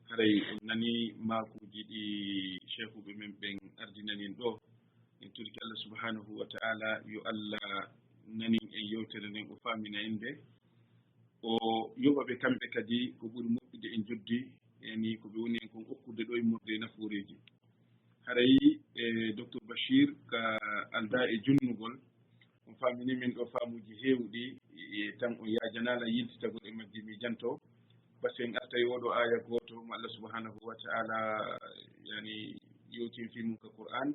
haray on nani makuji ɗi chefuɓe men ɓen ardinanin ɗo en turki Allah subhanahu wa ta'ala yo Allah nani en yewtere nden o famina en nde o yoɓaɓe kamɓe kadi ko ɓuri moƴƴude en joddi eni ko ɓe woni en kon okkude ɗo e murde nafuureji haray docteur Bachir ka alda e junnugol on famini min ɗo faamuji heewɗi tan on yajanala yiltitagol e majji mi janto par ce que en arta e oɗo aya goto mo Allah subhanahu wa ta'ala yani yewtin fi mum ka Qur'an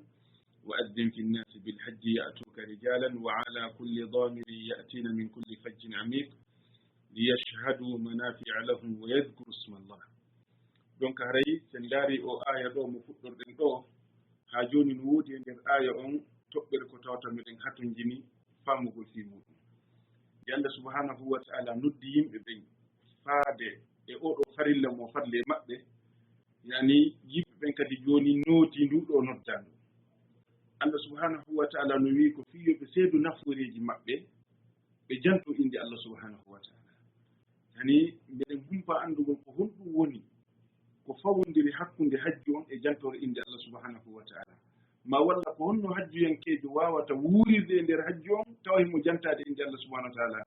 وأذن في الناس بالحج يأتوك رجالا وعلى كل ضامر يأتين من كل فج عميق ليشهدوا منافع لهم ويذكروا اسم الله دونك هري سنداري او آية دو مفضل دين دو هاجوني نودي ندير آية اون توبر كو تاوتا ميدن حاتون جيني فاموغول في مودum yalla subhanahu wa ta'ala noddi yimɓe ɓen faade e oɗo farilla mo fadle maɓɓe yani yimɓe ɓen kadi joni nooti nduɗo noddandu Allah subhanahu wa ta'ala no wi ko fiyoɓe seedu nafuureji maɓɓe ɓe janto inde Allah subhanahu wa ta'ala yani mbeɗen humpa andugol ko honɗum woni ko fawodiri hakkunde hajju on e jantore inde Allah subhanahu wa ta'ala ma walla ko honno hajjuyankejo wawata wuurirde e nder hajju on tawa mo jantade inde Allah subhanahu wa ta'ala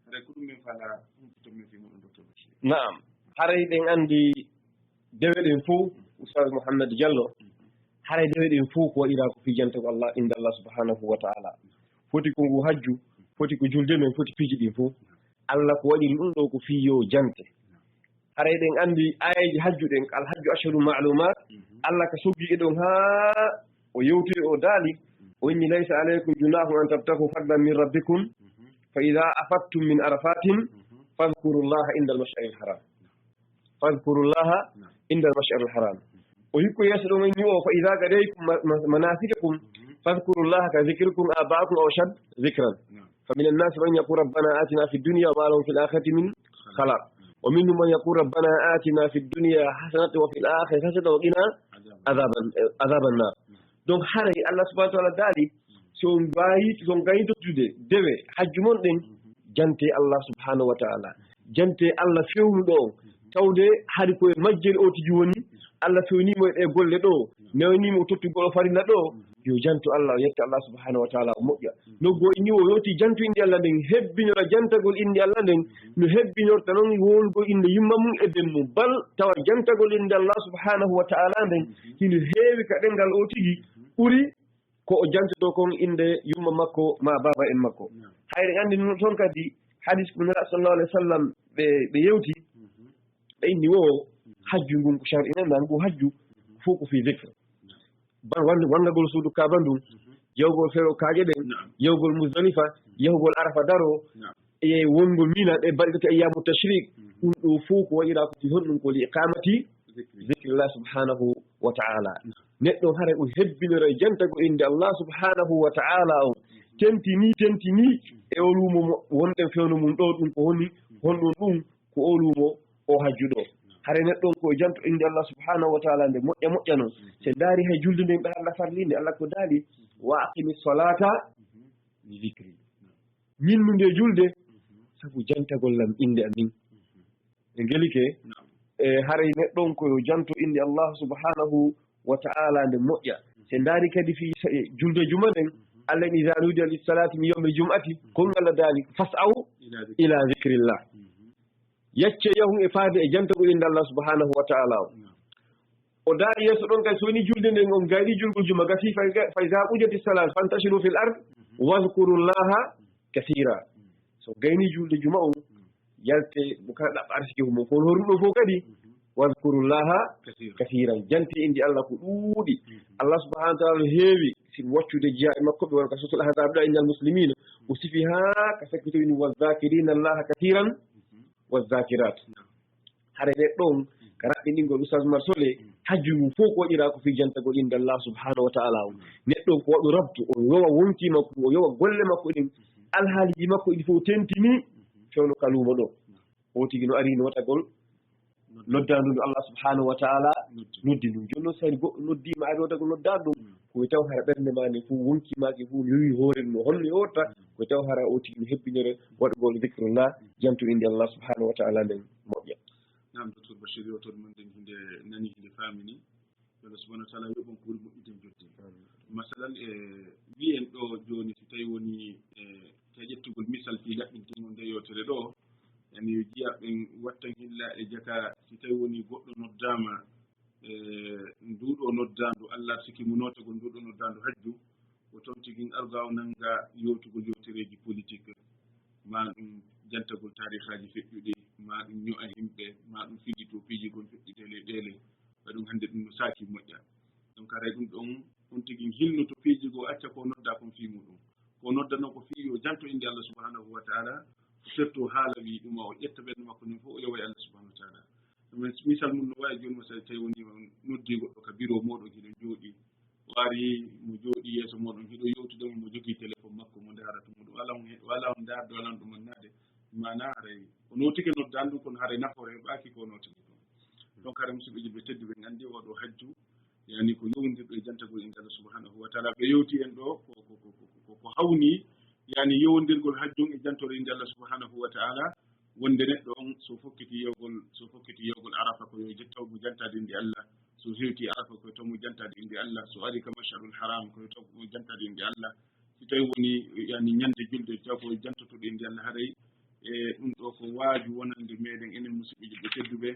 haray ko ɗum min fala humputo min fi muɗum docteur Bachir naam haray ɗen andi dewe ɗen fof oustaz Mouhammad Diallo haray dewe ɗen fof ko waɗira ko fijantago Allah inde Allah subhanahu wa ta'ala foti ko ngu hajju foti ko julde men foti piiji ɗin fof Allah ko waɗi ɗum ɗo ko fiyo jante haray ɗen andi ayaji hajju ɗen alhajju ashhuru ma'lumat Allah ka soggi e ɗon haa o yewtiri o daali o inni laysa alaykum junahun an tabtahu fadlan min rabbikum fa ida afattum min arafatin fadhkuru llaha inda almash'ari alharam fadhkuru llaha inda almash'ari alharam o hikko yeeso ɗon en ni o fa ida gadaykum manasikakum fadhkuru llaha ka dhikrikum aba'akum aw shad dhikran fa min annasi man yaqulu rabbana atina fi dunya wa ma lahum fil akhirati min خلاق ومنهم من يقول ربنا آتنا في الدنيا حسنة وفي الآخرة حسنة وقنا عذاب النار donc hare Allah subhanahu wa ta'ala dali son gayi dottude dewe hajjumon den jante Allah subhanahu wa ta'ala jante Allah fewnuɗo on tawde hari koye majjel o tigi woni Allah fewnimo e golle ɗo newnimo tottugol farina ɗo yo jantu Allah o yetta Allah subhanahu wa ta'ala o moƴƴa noggo inni o yoti jantu inde Allah nden hebbinora jantagol inde Allah nden no hebbinorta noon wolgol inde yimma mum e ben mum bal tawa jantagol inde Allah subhanahu wa ta'ala nden hino heewi ka ɗengal o tigi ɓuri ko o jantoto kon inde yumma makko ma baba en makko hayre andi noon toon kadi hadis ko nura sallallahu alaihi wasallam ɓe yewti ɓe inni wo hajju ngun ko shar'inanda ngu hajju fof ko fi zicre ban wangagol suudu kaba ndun yawgol fero kaaƴe ɗen yawgol musdalifa yahugol arafa daro e wongol mina ɗe balɗete ayyamu tashrik ɗum ɗo fof ko waɗira ko fi honɗum ko li iqamati zicrillah subhanahu wa ta'ala neɗɗo hara o hebbinora e jantago inde Allah subhanahu wa ta'ala o tentini e o luumo wonɗen fewno mum ɗo ɗum ko honi honɗum ɗum ko o luumo o hajjuɗo hare neɗɗon ko janto inde Allah subhanahu wa ta'ala nde moƴƴa noon se daari hay julde nden ɓe Allah farlinde Allah ko daali wa aqimi salata li zicri minnude julde sabu jantagol lam inde amin e gelike e haray neɗɗon ko janto inde Allah subhanahu wa ta'ala nde moƴƴa se daari kadi fi julde juma nden Allah ni iza nudiya lis salati min yawmi jum'ati kon Allah daali fas'au ila zicrillah yacce yahum e faade e jantago inde Allah subhanahu wa ta'ala o daari yeeso ɗon kay so woni julde nden on gayɗi julgol juma gasi fa iza qudiyati salat fantashiru fil ard wadhkurullaha kathira so gayni julde juma on yalte mo kala ɗaɓɓa arsiki mum fon horruɗo fof kadi wadhkurullaha kathiran janti indi Allah ko ɗuuɗi Allah subhanahu wa ta'ala heewi sin waccude jiya e makko ɓe wonka sotul ahzab ɗa indal muslimina o sifi haa ka sakkito wini wadhakirina allaha kathiran والذاكرات hare ɗon ka raɓɓinɗingol oustaz Oumar Sole hajju mum fof ko waɗira ko fi jantagol inde Allah subhanahu wa ta'ala o neɗɗon ko waɗo rabtu o yowa wonki makko o yowa golle makko ɗin alhaaliji makko ɗi fof tentini fewno kaluma ɗo o tigi no ari no waɗagol noddandudu Allah subhanahu wa ta'ala noddi ɗum joni noon sari goɗɗo noddima ari waɗagol noddaɗo ɗum koye taw hara ɓernde ma nde fof wonkimaki fof yowi hoore no holno yotta koye taw hara o tigi no hebbinore waɗugol zicrullah jantu inde Allah subhanahu wa ta'ala nden moƴƴa nam docteur Bachir yewtode men nden hinde nani hinde famini Allah subhanahu wa ta'ala yoɓon ko ɓuri moƴƴiden jodde masalan e wiyen ɗo joni so tawi woni ta ƴettugol misal fi laɓɓintimo nde yewtere ɗo yani jiya ɓen wattan hilla e jaka si tawi woni goɗɗo noddama nduɗo noddandu Allah siki mo notagol nduɗo noddandu hajju o toon tigin arga o nanga yewtugol yewtereji politique ma ɗum jantagol tarihaji feƴƴuɗi ma ɗum ño'a yimɓe ma ɗum fiji to piiji gon feƴƴite leyɗele ɓa ɗum hannde ɗum no saaki moƴƴa donc aray ɗum ɗon on tigin hilno to piiji goo acca ko nodda kon fii muɗum ko noddano ko fii yo janto inde Allah subhanahu wa ta'ala surtout haala wi ɗuma o ƴetta ɓernde makko nin fof o yowa e Allah subhanahu wa ta'ala ɗumen misal mum no wawi joni mo tawi woni noddi goɗɗo ka bureau moɗon hiɗo jooɗi wari mo jooɗi yeeso moɗon hiɗo yewtudemo mo jogui téléphone makko mo darata muɗum wala on darde wala on ɗumannade mana haray o notike noddan ɗum kono haray nafoore heɓaki ko notiki ɗum donc haray musidɓe ɓe teddi ɓe gandi oɗo hajju yani ko yowdirɗo e jantagol inde Allah subhanahu wa ta'ala ɓe yewti en ɗo ko hawni yani yewdirgol hajjum e jantore inde Allah subhanahu wa ta'ala wonde neɗɗo on so fokkiti yewgol arafa ko yo jettaw mo jantade inde Allah so hewti arafa koye taw mo jantade inde Allah so ari ka masharul haram koye taw mo jantade inde Allah si tawi woni yani ñande julde taw ko jantotoɗo inde Allah haray e ɗum ɗo ko waaju wonande meɗen enen musidɓeji ɓe tedduɓe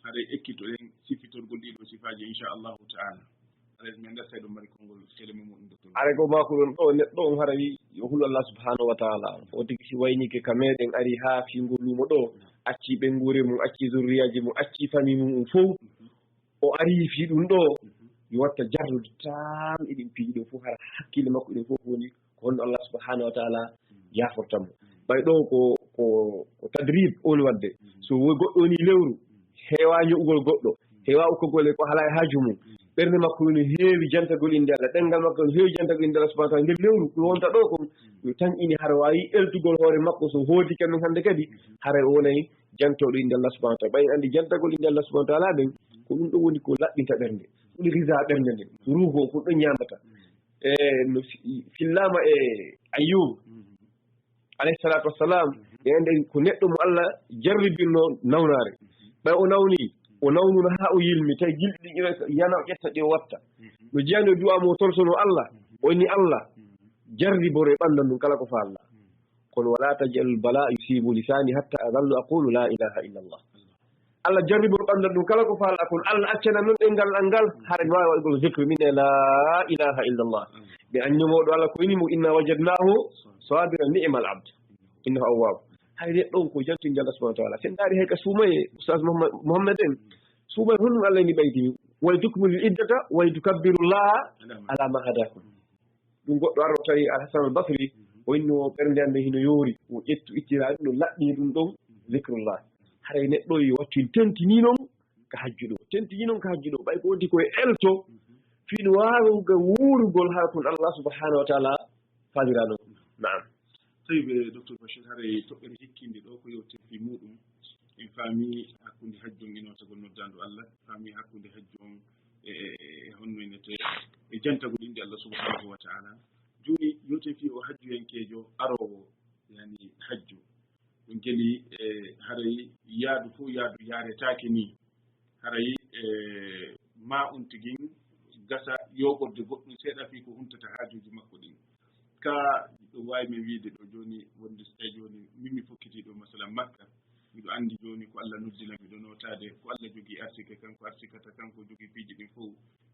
haray ekkito en sifitorgol ɗiɗo sifaji inchallahu ta'ala haray min ndarta ɗo mari konngol keleme muɗum docteur are ko mako ɗon ɗo neɗɗo on hara wi yo hulu Allah subhanahu wa ta'ala o tigi si waynike ka meɗen ari ha fingol lumo ɗo acci ɓengure mum acci zurriyaji mum acci famille mum fof o ari fi ɗum ɗo yo watta jardude tan eɗin piiji ɗo fof hara hakkille makko ɗin fof woni ko honno Allah subhanahu wa ta'ala yafortamo ɓay ɗo ko tadrib woni wadde so goɗɗo woni lewru heewa ño'ugol goɗɗo heewa ukkogol ko hala e haaju mum ɓernde makko no heewi jantagol inde Allah ɗengal makko no heewi jantagol inde Allah subhanahu wa ta'ala nder lewru ko wonta ɗo kon yo tan ini hara wawi eltugol hoore makko so hoodi kamen hannde kadi hara o wonayi jantoɗo inde Allah subahana taala ɓayen anndi jantagol inde Allah subahana taala ɓen ko ɗum ɗo woni ko laɓɓinta ɓernde ɗum risa ɓernde nden ruugo ko ɗon ñamata no fillama e Ayyub alayhi salatu wassalam e ande ko neɗɗo mo Allah jarribinno nawnaare ɓay o nawni o nawnuno haa o yilmi tawi gilɗi ɗi yana o ƴetta ɗi o watta no jeyani o du'ama o torsono Allah o inni Allah jarriboro e ɓandan ɗum kala ko fa Allah kono wala tajal bala yusibu lisani hatta adallu aqulu la ilaha illa Allah Allah jarriboro ɓandan ɗum kala ko fa Allah kono Allah accana noon ɗengal al ngal hara mi wawi waɗgol zicre min e la ilaha illa Allah ɓe anñomoɗo Allah ko ini mo inna wajadnahu sabira ni'mal abd innahu awwab hay neɗɗon ko jantingi Allah subahana taala sen ɗaari hay ka suumaye oustaz Mouhammad en suumaye honɗum Allah ni ɓaydi way tukmilul iddata way tukabbirullaha ala ma hadakum ɗum goɗɗo arno tawi alhasan al basri o inni o ɓernde ande hino yoori o ƴettu ittira ɗum no laɓɓini ɗum ɗon zicrullah haray neɗɗo yo wattu tentini noon ko hajjuɗo tentini noon ko hajjuɗo ɓay ko wonti koye elto fino wawga wuurugol ha kon Allah subahanahu wa taala falirano naam tawi ɓe docteur Bachir haray toɓɓere hikkinde ɗo ko yewte fi muɗum en faami hakkunde hajju on inotagol noddandu Allah faami hakkunde hajju on e honno inete e jantagol inde Allah subhanahu wa taala joni yewte fi o hajjuyankejo arowo yani hajju ɗum keli haray yaadu fof yaadu yaaretake ni haray ma on tigin gasa yoɓorde goɗɗum seeɗa fi ko huntata haajuji makko ɗin ka ɗo wawi min wiide ɗo joni wonde so tawi joni min mi fokkitiɗo masalan Makka miɗo andi joni ko Allah noddina miɗo notade ko Allah jogui arsike kanko arsikata kanko jogui piiji ɗin fof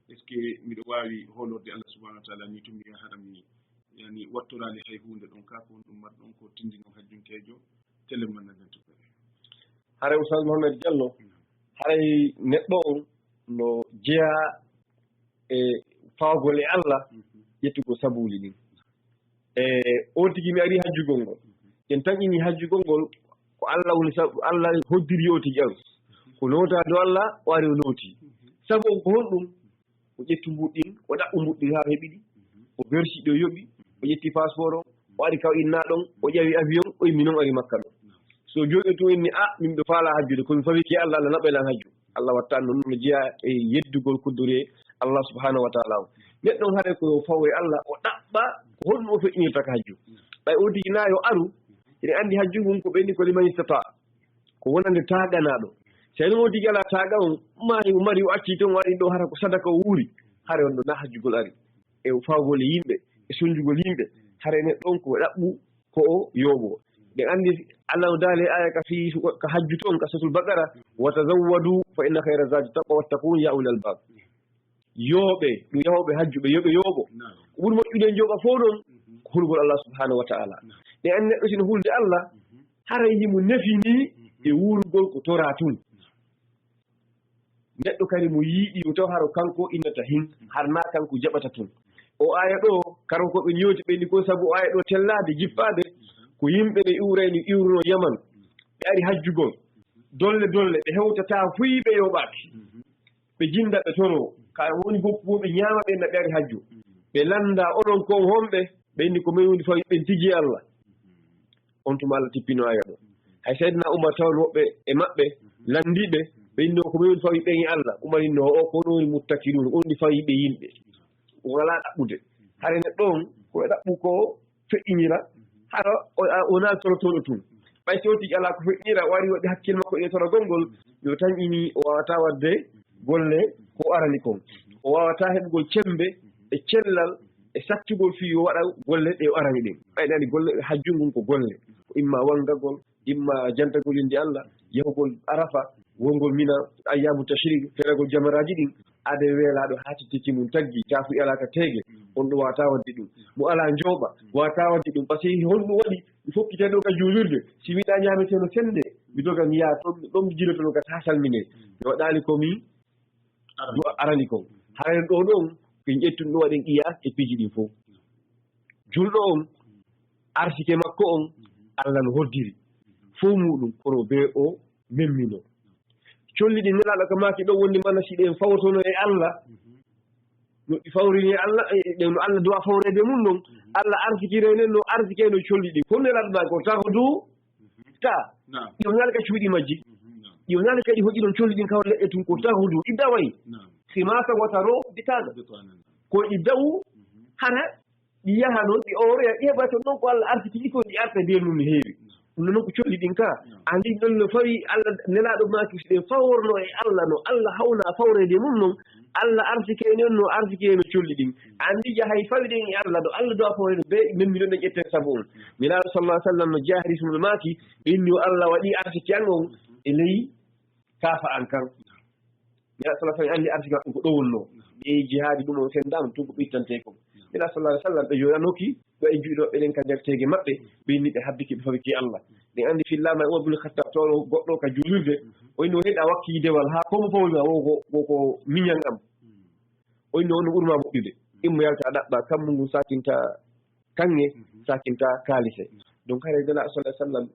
est ce que miɗo wawi holorde Allah subahanahu wa taala ni tumi harami yani wattorali hay hunde ɗon ka ko ɗum marɗon ko tindino hajjunkejo téléman nagantu koɓe haray oustaz Mouhamed Diallo haray neɗɗo on no jeeya e fawgol e Allah ƴettugo sabuli ɗin on tigi mi ari hajjugol ngol en tan ini hajjugol ngol ko Allah woni sabu Allah hoddiri o tigi aw ko noota do Allah o ari o nooti sabu on ko honɗum o ƴettu mbuɗɗin o ɗaɓɓu mbuɗɗin haa heɓiɗi o bersi ɗo yoɓi o ƴetti passeport o ari kaw inna ɗon o ƴawi avion o immi noon ari Makka ɗon so jooɗi to inni min ɓe faala hajjude komi fawi ke Allah Allah naɓelan hajju Allah watta noon no jeeya e yeddugol kuddori Allah subhanahu wa taala o neɗɗon haɗa ko fawoye Allah o ɗaɓɓa ko honɗum o feƴƴinirta ka hajju ɓay o tigi na yo aru ene anndi hajju ngun ko ɓenni ko liman istata ko wonande taaganaɗo so ani o tigi ala taaga on mari o mari o acci toon waɗi ɗo hara ko sadaka o wuuri hare on ɗo na hajjugol ari e fawgol e yimɓe e soñjugol yimɓe hare neɗɗon ko ɗaɓɓu ko o yooɓo ɓe anndi Allah no daali aya ka fi ka hajju toon ka sotul baqara wa tazawwadu fa inna hayra zadi taqwa wattaqun ya ulal albab yooɓe ɗum yahoɓe hajjuɓe yoɓe yooɓo ko ɓuri moƴƴude jooɓa fof ɗon ko hulgol Allah subhanahu wa taala ɗe anndi neɗɗo sino hulde Allah haray himo nefini e wuurugol ko tora tun neɗɗo kadi mo yiiɗi o taw haro kanko innata hin harna kanko jaɓata tun o aya ɗo karo ko ɓe ñooti ɓenni ko sabu o aya ɗo tellade jippaade ko yimɓe ɓe iwrayni iwruno Yaman ɓe ari hajjugol dolle ɓe hewtata fuyɓe yoɓaaki ɓe jinda ɓe toro ka woni goppu ɓe ñaama ɓen na ɓe ari hajju ɓe landa oɗon kon homɓe ɓe inni ko min woni fawi ɓen tigi Allah on tuma Allah tippino aya ɗo hay Seydina Umar tawon woɓɓe e maɓɓe landiɓe ɓe inni ko min woni fawi ɓen e Allah Umar inni o ko ɗon woni muttakirun on ɗi fawi ɓe yimɓe wala ɗaɓɓude hare neɗɗo on koye ɗaɓɓu ko feƴƴinira hara wona torotoɗo tun ɓay so tigi ala ko feƴƴinira o wari waɗi hakkille makko e torogol ngol yo tan ini o wawata wadde golle ko arani kon o wawata heɓugol cembe e cellal e sattugol fi yo waɗa golle ɗe o arani ɗin ɓayɗe andi golle hajju ngun ko golle ko imma wangagol imma jantagol inde Allah yahugol arafa wongol mina ayyamu tashrik feragol jamaraji ɗin ade weelaɗo haatittiki mum taggi tafuy alaka teege on ɗo wata wadde ɗum mo ala jooɓa wata wadde ɗum par ce que honɗum waɗi mi fokkite ɗo ka juulirde si wiɗa ñameteno sende mi doga mi yaa ɗon mi jilotono ka ta salmine mi waɗali komi arani kon haren ɗo ɗon ɓen ƴettun ɗo waɗen qiyas e piiji ɗin fof julɗo on arsike makko on Allah no hoddiri fof muɗum kono be o memmino colli ɗi nelaɗo ka maki ɗo wonde mana si ɗen fawtono e Allah no ɗi fawrini Allah ɗen no Allah duwa fawrede mum noon Allah arsikire nen no arsike no colli ɗi fof nelaɗoɗa ko tahdu ta ɗiom nali ka cuuɗi majji ɗiom nali kadi hoƴi ɗon colli ɗin kawa leɗɗe tun ko tahdu idda wayi simasa wataro ditaɗo ko ɗi daw hara ɗi yaha noon ɗi oroya ƴeeɓa to ɗon ko Allah arsiki ɗi fof ɗi arta nder mum no heewi ɗum noon ko colli ɗin ka andi ɗon no fawi Allah nelaɗo maki so ɗen faworno e Allah no Allah hawna fawrede mum noon Allah arsike non no arsike no colli ɗin andi jahay fawiɗen e Allah ɗo Allah dowa fawrede be memmiɗon ɗen ƴetten sabu on nelaɗo sallah sallam no jahri sumno maki inni o Allah waɗi arsike an on e ley kaafa an kan nelaɗo sallah sallam andi arsike ɗum ko ɗo wonno ɓe jihaadi ɗum on sendama tun ko ɓittante kom nelaɗo sallah sallam ɓe joɗanoki ɗo e juuɗoɓe ɗen ka nder teege maɓɓe ɓe inni ɓe habbiki ɓe fawiki Allah ɗen andi fillama e Umar Khattab toɗo goɗɗo ka julirde o inni o heɗa wakkidewal ha komo fawima woko miñan am o inni on no ɓurma moƴƴude immo yalta a ɗaɓɓa kammu ngu sakinta kanŋe sakinta kaalise donc hare nelaɗo sallah sallam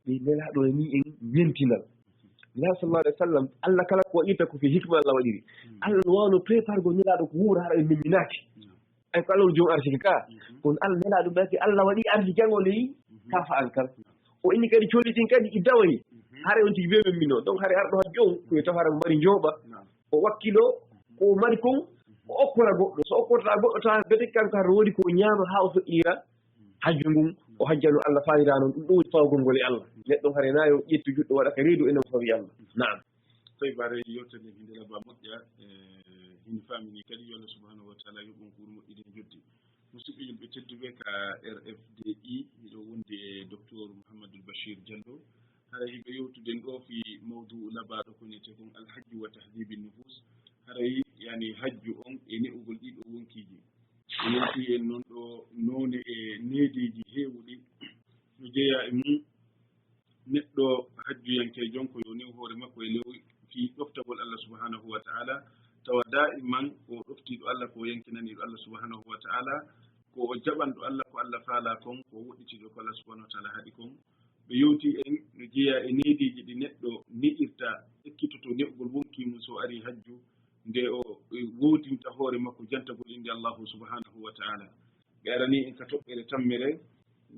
ɓe nelaɗo e ni en ñentinal nelaɗo sallallahu alih wa sallam Allah kala ko waɗirta ko fi hikma Allah waɗiri Allah no wawno préparego nelaɗo ko wuura haɗa e memminaki ay ko Allah o joom arsike ka kono Allah nelaɗo ɓaki Allah waɗi arsike an o ley kafa an kan o inni kadi collitin kadi i dawayi hare on tigi wemen min o donc hare arɗo ha jon koye taw hara mo mari jooɓa o wakkilo ko mari kon o okkora goɗɗo so okkorta goɗɗo tawa bete kanko hara woodi ko ñaama ha o feƴƴira hajju ngun o hajjano Allah fayira noon ɗum ɗo woni fawgol ngol e Allah neɗɗo hare nayo ƴettu juɗɗo waɗa ka reedu enen fawi Allah naam tawi bare yettade hindela ba moƴƴa hinde famini kadi yo Allah subhanahu wa taala yoɓon ko wuro moƴƴiɗen joddi musidɓe yimɓe tedduɓe ka RFDI miɗo wonde e docteur Mouhamadoul Bachir Diallo hara hiɓe yewtuden ɗo fi mawdou labaɗo ko nete kon alhajju wa tahdibi nufus haray yani hajju on e ne'ugol ɗiɗo wonkiji o noti en noon ɗo none e neediji heewɗi no jeeya e mum neɗɗo hajjuyanke jonko yo new hoore makko e lew fi ɗoftagol Allah subhanahu wa ta'ala tawa da'iman ko ɗoftiɗo Allah ko yankinaniɗo Allah subhanahu wa ta'ala ko o jaɓanɗo Allah ko Allah faala kon ko woɗɗitiɗo ko Allah subhanahu wa ta'ala haɗi kon ɓe yewti en no jeeya e neediji ɗi neɗɗo ni'irta ekkitoto ne'ugol wonki mum so ari hajju nde o wotinta hoore makko jantagol inde Allahu subhanahu wa ta'ala ɓe arani en ka toɓɓere tammere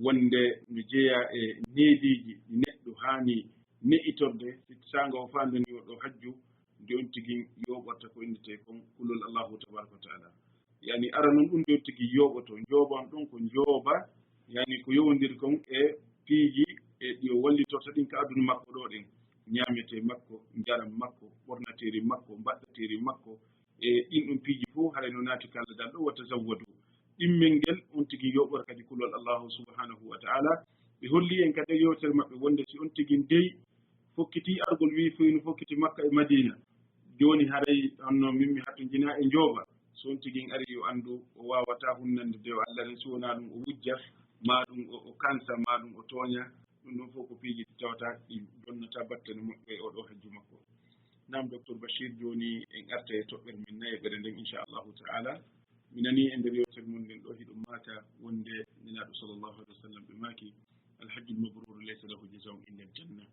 wonde no jeeya e neediji ɗi neɗɗo haani ne'itorde sanga o fandani oɗo hajju nde on tigi yoɓorta ko indete kon kulol Allahu tabaraka wa ta'ala yani ara noon ɗum nde on tigi yoɓoto jooban ɗon ko jooba yani ko yowodiri kon e piiji e ɗi o wallitorta ɗin ka aduna makko ɗo ɗen ñamete makko jaram makko ɓornateri makko mbaɗɗateri makko e ɗin ɗon piiji fof haray no naati kala dal ɗo watta zawwadu ɗimmel ngel on tigi yoɓor kadi kulol Allahu subhanahu wa ta'ala ɓe holli en kadi yewtere maɓɓe wonde si on tigi dey fokkiti argol wi foyno fokkiti makka e madina joni haray onno min mi hatto jina e njooba so on tigi ari yo anndu o wawata hunnande de o Allah ren siwona ɗum o wujja ma ɗum o kansa ma ɗum o tooña ɗum ɗon fof ko piiji tawata ɗi donnata battane moƴƴo e oɗo hajju makko nam docteur Bachir joni en arta e toɓɓere min nayi ɓere nden inchallahu ta'ala mi nani e nder yewtere mon nden ɗo hiɗum mata wonde nelaɗo sallllahu alih wa sallam ɓe maki alhajjul mabrur laysa lahu jazaun illa aljanna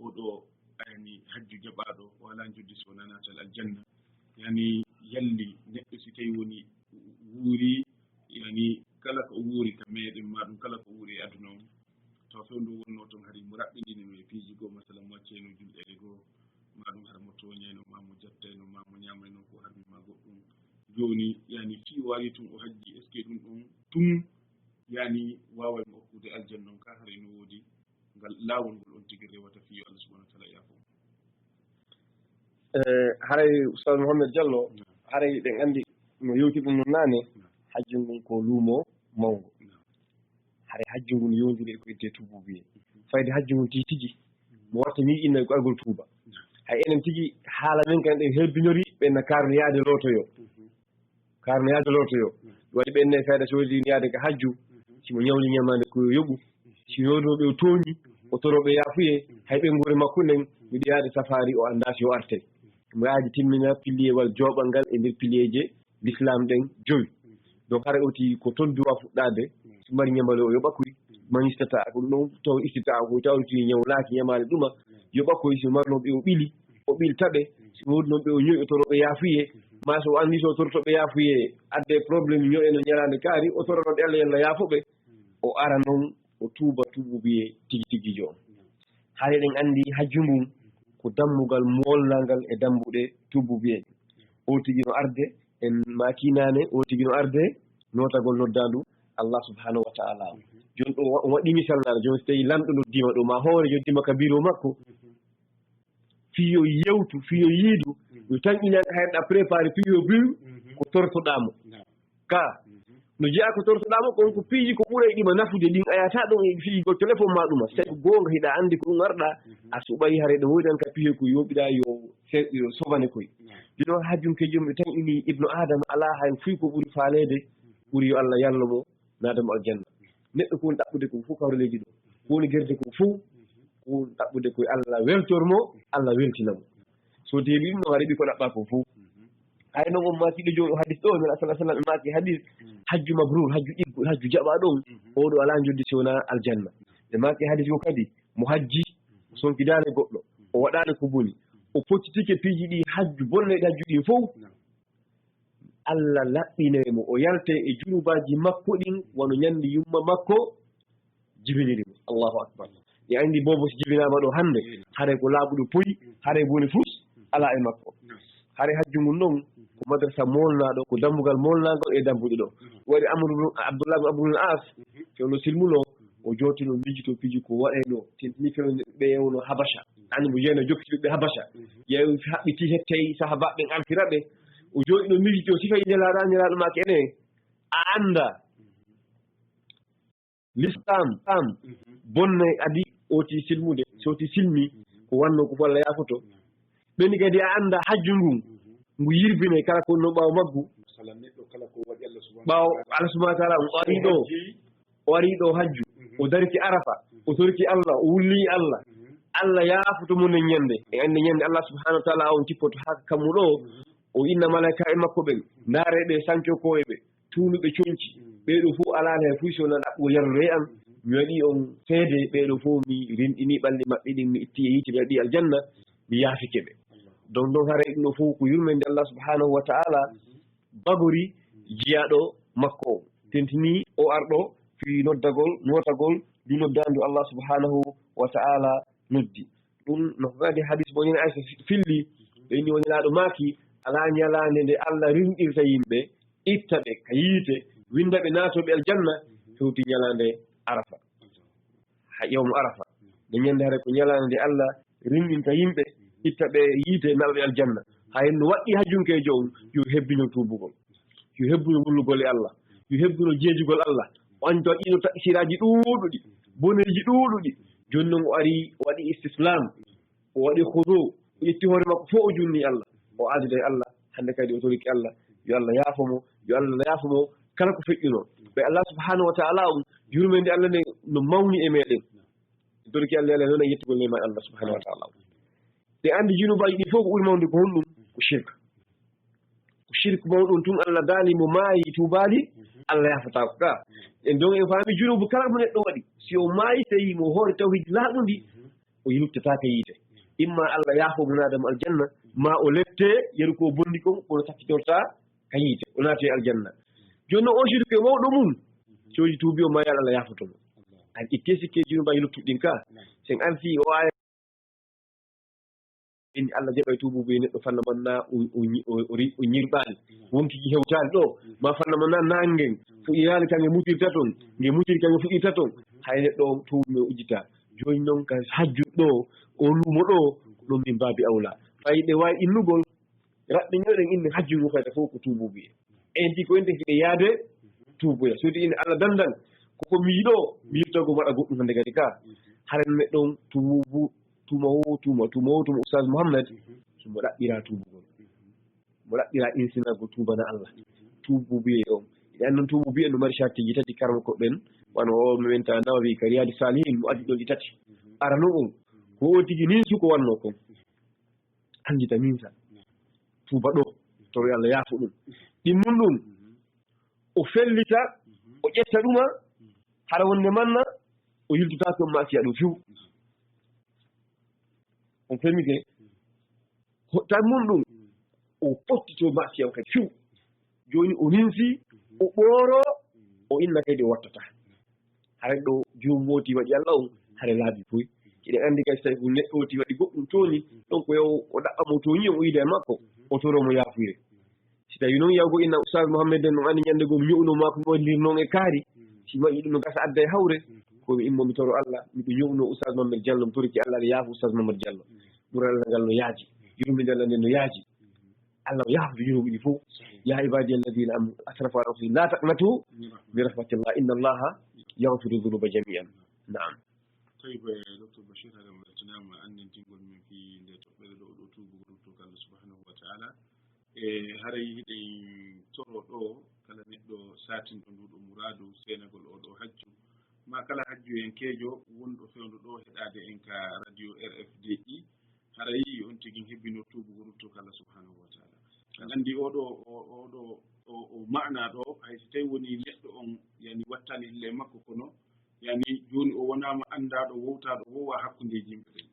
oɗo yani hajju jaɓaɗo wala joddi so wona natal aljanna yani yalli neɗɗo si tawi woni wuuri yani kala ko wuuri ka meɗen ma ɗum kala ko wuuri e aduna on taw few ndu wonno toon hari mo raɓɓiɗinino e piiji goo masalan mo wacceno julɗere goo ma ɗum har mo toñayno ma mo jattayno ma mo ñamayno ko harmi ma goɗɗum joni yani fi wari tun o hajji est ce que ɗum ɗon tun yani waway mo hokkude aljanna on ka haray no woodi ngal laawol ngol on tigi rewata fiyo Allah subhanahu wa ta'ala yaafo haray Oustaz Mouhamed Diallo haray ɗen andi no yewti ɗum no naane hajju ngun ko luumo mawgo haray hajju ngun yowndiri ko itte tububiye fayde hajju ngun tigi mo watta mi inna ko argol tuuba hay enen tigi haala men kan ɗen herbinori ɓenna karno yaade lotoyo karno yaade lotoyo waɗi ɓenne fayda so wodi yaade ko hajju simo ñawli ñamade ko yoɓu si yodoɓe o tooñi o toroɓe yaafuye hay ɓe nguure makko nden miɗo yaade safari o annda si o arte mo yaadi timmina pilliyewal jooɓal ngal e nder piliyeje l'islam ɗen joyi donc hara oti ko toon duwa fuɗɗade so mari ñamale o yoɓakoy manistata ko ɗum ɗon taw istita ko tawti ñawlaaki ñamade ɗuma yoɓakoy so marnoɓe o ɓili o ɓiltaɓe so wodi noon ɓe o ñoyi o toroɓe yaafuye ma so anndi so tortoɓe yaafuye adde probléme ño'e no ñalaande kaari o torono ɗella yalla yaafoɓe o ara noon o tuuba tuububiye tigi tigi joom haade ɗen anndi hajju ndum ko dammugal moolnal ngal e dambuɗe tuububiyeje o tigi no arde en maakinaane o tigi no arde notagol noddandu Allah subhanahu wa ta'ala jon ɗo o waɗi misalnaade jon so tawi lamɗo noddima ɗo ma hoore joddima ka biro makko fiyo yewtu fiyo yiidu yo tan inani hayɗa préparé fiyo biru ko tortoɗamo ka no jeeya ko tortoɗamo kon ko piiji ko ɓuura e ɗima nafude ɗin a yata ɗon e fiigol téléphone ma ɗuma saɗi goonga hiɗa anndi ko ɗum arɗa a suɓayi hare ɗo woyɗan ka piye ko yoɓiɗa yo sobane koye jino hajjum ke jomɓe tan ini ibnu adama ala hay fuy ko ɓuri faalede ɓuri yo Allah yallo mo naadamo aljanna neɗɗo ko woni ɗaɓɓude ko fof kawreleji ɗo ko woni gerde ko fof ko woni ɗaɓɓude koye Allah weltormo Allah weltinamo so deeɓi ɗum ɗo haɗiɓi ko ɗaɓɓa ko fof hay noon on maatiɗo joni o hadis ɗo nela salah sallam e maaki hadis hajju mabrur hajju ɗiggo hajju jaɓa ɗon oɗo ala joddi sowona aljanna ɓe maaki hadis ko kadi mo hajji o sonkidani goɗɗo o waɗani ko boni o poccitike piiji ɗi hajju bonneɗi hajju ɗin fof Allah laɓɓinemo o yalte e junubaji makko ɗin wono ñandi yumma makko jibinirimo allahu akbar e andi bobo so jibinama ɗo hande hare ko laaɓuɗo poyi hare boni fus ala e makko hare hajju ngun noon ko madrasa molnaɗo ko dambugal molnagol e dambuɗe ɗo waɗi abdoullah bin abdoul as fewno silmuno o jotino mijito piiji ko waɗeno tentini fewne ɓe yewno habasha anni mo jeyno jokkiɓe ɓe habasha yew haɓɓiti hettey sahabaɓe alfiraɓe o jooɗino mijito si fayi ñalaɗo ma kene a anda l'islam bonne adi oti silmude soti silmi ko wanno ko walla yafoto ɓeni kadi a anda hajju ngun ngu yirbine kala ko no ɓaawo maggu ɓaawo Allah subahana taala o ari ɗo hajju o dariki arafa o torki Allah o wulli Allah yaafoto mum e ñande e ande ñande Allah subahanahu wa taala on tippoto haka kammu ɗo o inna malaika e makko ɓen ndaareɓe sanco koye ɓe tuunuɓe coñci ɓeɗo fof alano hen fuy sowona ɗaɓɓugo yardoye an mi waɗi on feede ɓeɗo fof mi rinɗini ɓalɗe maɓɓe ɗin mi itti e yiite mi waɗi aljanna mi yaafike ɓe donc hare ɗum ɗo fof ko yurmede Allah subhanahu wa ta'ala bagori jiyaɗo makko o tentini o arɗo fi notagol ɗum noddandu Allah subhanahu wa ta'ala noddi ɗum no kadi hadis mo ñani aysa filli ɓe inni woniraɗo maaki ala ñalande nde Allah rinɗirta yimɓe itta ɓe ka yiite winda ɓe naatoɓe aljanna fewti ñalande arafa yawmu arafa nde ñande hare ko ñalande nde Allah rinɗinta yimɓe itta ɓe yiite naɓaɓe aljanna hay no waɗɗi hajjunke joom yo hebbino tuubugol yo hebbino wullugol e Allah yo hebbino jeejugol Allah o andi to waɗino taɓisiraji ɗuuɗuɗi boneji ɗuuɗuɗi joni noon o ari o waɗi istislam o waɗi hudu o ƴetti hoore makko fof o junni Allah o aadida e Allah hande kadi o toriki Allah yo Allah yaafomo kala ko feƴƴuno ɓe Allah subhanahu wa ta'ala on yurmede Allah nde no mawni e meɗen toriki Allah ala noon e yettugol nema Allah subhanahu wa ta'ala ɗe andi junubaji ɗi fof ko ɓuri mawde ko honɗum ko shirque mawɗum tun Allah daali mo maayi tuubali Allah yafatako ka en donc en faami junubu kala mo neɗɗo waɗi si o maayi tawi mo hoore tawhidi laaɓundi o yiluttatake yiite imma Allah yaafo mo naadamo aljanna ma o lette yeru ko bondi kon kono sakkitorta ka yiite o naati e aljanna joni noon on shirque mawɗo mum soji tuubi o mayal Allah yaafotomo an itte sikke junubaji luttuɗin ka sen arti o aya in Allah jaɓay tuubuɓe neɗɗo fanna man na o ñirɓani wonkiji hewtali ɗo ma fanna man na nangen fuɗirali kange mutirta toon nge mutiri kange fuɗirta toon hay neɗɗo o tuubuɓe ujjita joni noon ka hajjuɗ ɗo o luumo ɗo ko ɗon min baabi awla fayiɗe wawi innugol raɓɓe ñoɗen inni hajju ngu fayta fof ko tuubuɓe enti ko ente hiɗe yaade tuuboya sodi ine Allah dandan koko mi yiɗo mi yirtago waɗa goɗɗum hande kadi ka haren neɗɗon tumowo oustaz Mouhammad somo ɗaɓɓira tuubugol mo ɗaɓɓira insinago tuubana Allah tuububiye on iɗe annon tuububiye no mari sartiji tati karma ko ɓen wano o mementa Nawawi ka Riyadu Salihin mo addi ɗon ɗi tati arano on ko o tigi nin suko wanno kon andita minsa tuuba ɗo to Allah yaafo ɗum ɗimmum ɗum o fellita o ƴetta ɗuma hara wonde manna o yiltutake on maasiya ɗum fiw on femike tammum ɗum o pottito masiyam kadi few joni o ninsi o ɓooro o inna kadi o wattata haren ɗo jomum wooti waɗi Allah on hare laabi boy kiɗen anndi kadi so tawi ko neɗɗo wooti waɗi goɗɗum tooni ɗon ko yaw o ɗaɓɓamo tooni o yiida e makko o toromo yaafuyre si tawi noon yawgo inna oustaz Mouhamed en no anndi ñannde goo mi ño'uno ma ko mi wallir noon e kaari si waɗi ɗum no gasa adda e hawre komi immo mi toro Allah miɗo ño'uno oustaz Mamadou Diallo mi toriki Allah aɗa yaafa oustaz Mamadou Diallo ɓural Allah ngal no yaaji yurmide Allah nden no yaaji Allah o yaafde junuɓe ɗi fof ya ibadi alladina asrafu ala anfusihim la taqnatu min rahmatillah inna allaha yaghfiru dhunuba jami'an naam طيب دكتور بشير هذا ملتنام أن نتيجة من في نتقبل الأوتو بقولتو الله سبحانه وتعالى هذه تورو kala neɗɗo satin ɗo nduɗo muradu senagol oɗo hajju ma kala hajju en keejo wonɗo fewndo ɗo heɗade en ka radio RFDI hara yi on tigui hebbino tubugo rutto kala subhanahu wa ta'ala an andi oɗo o ma'na ɗo hayso tawi woni neɗɗo on yani wattani ille makko kono yani joni o wonama andaɗo wowtaɗo wowa hakkudeji yimɓe ɓen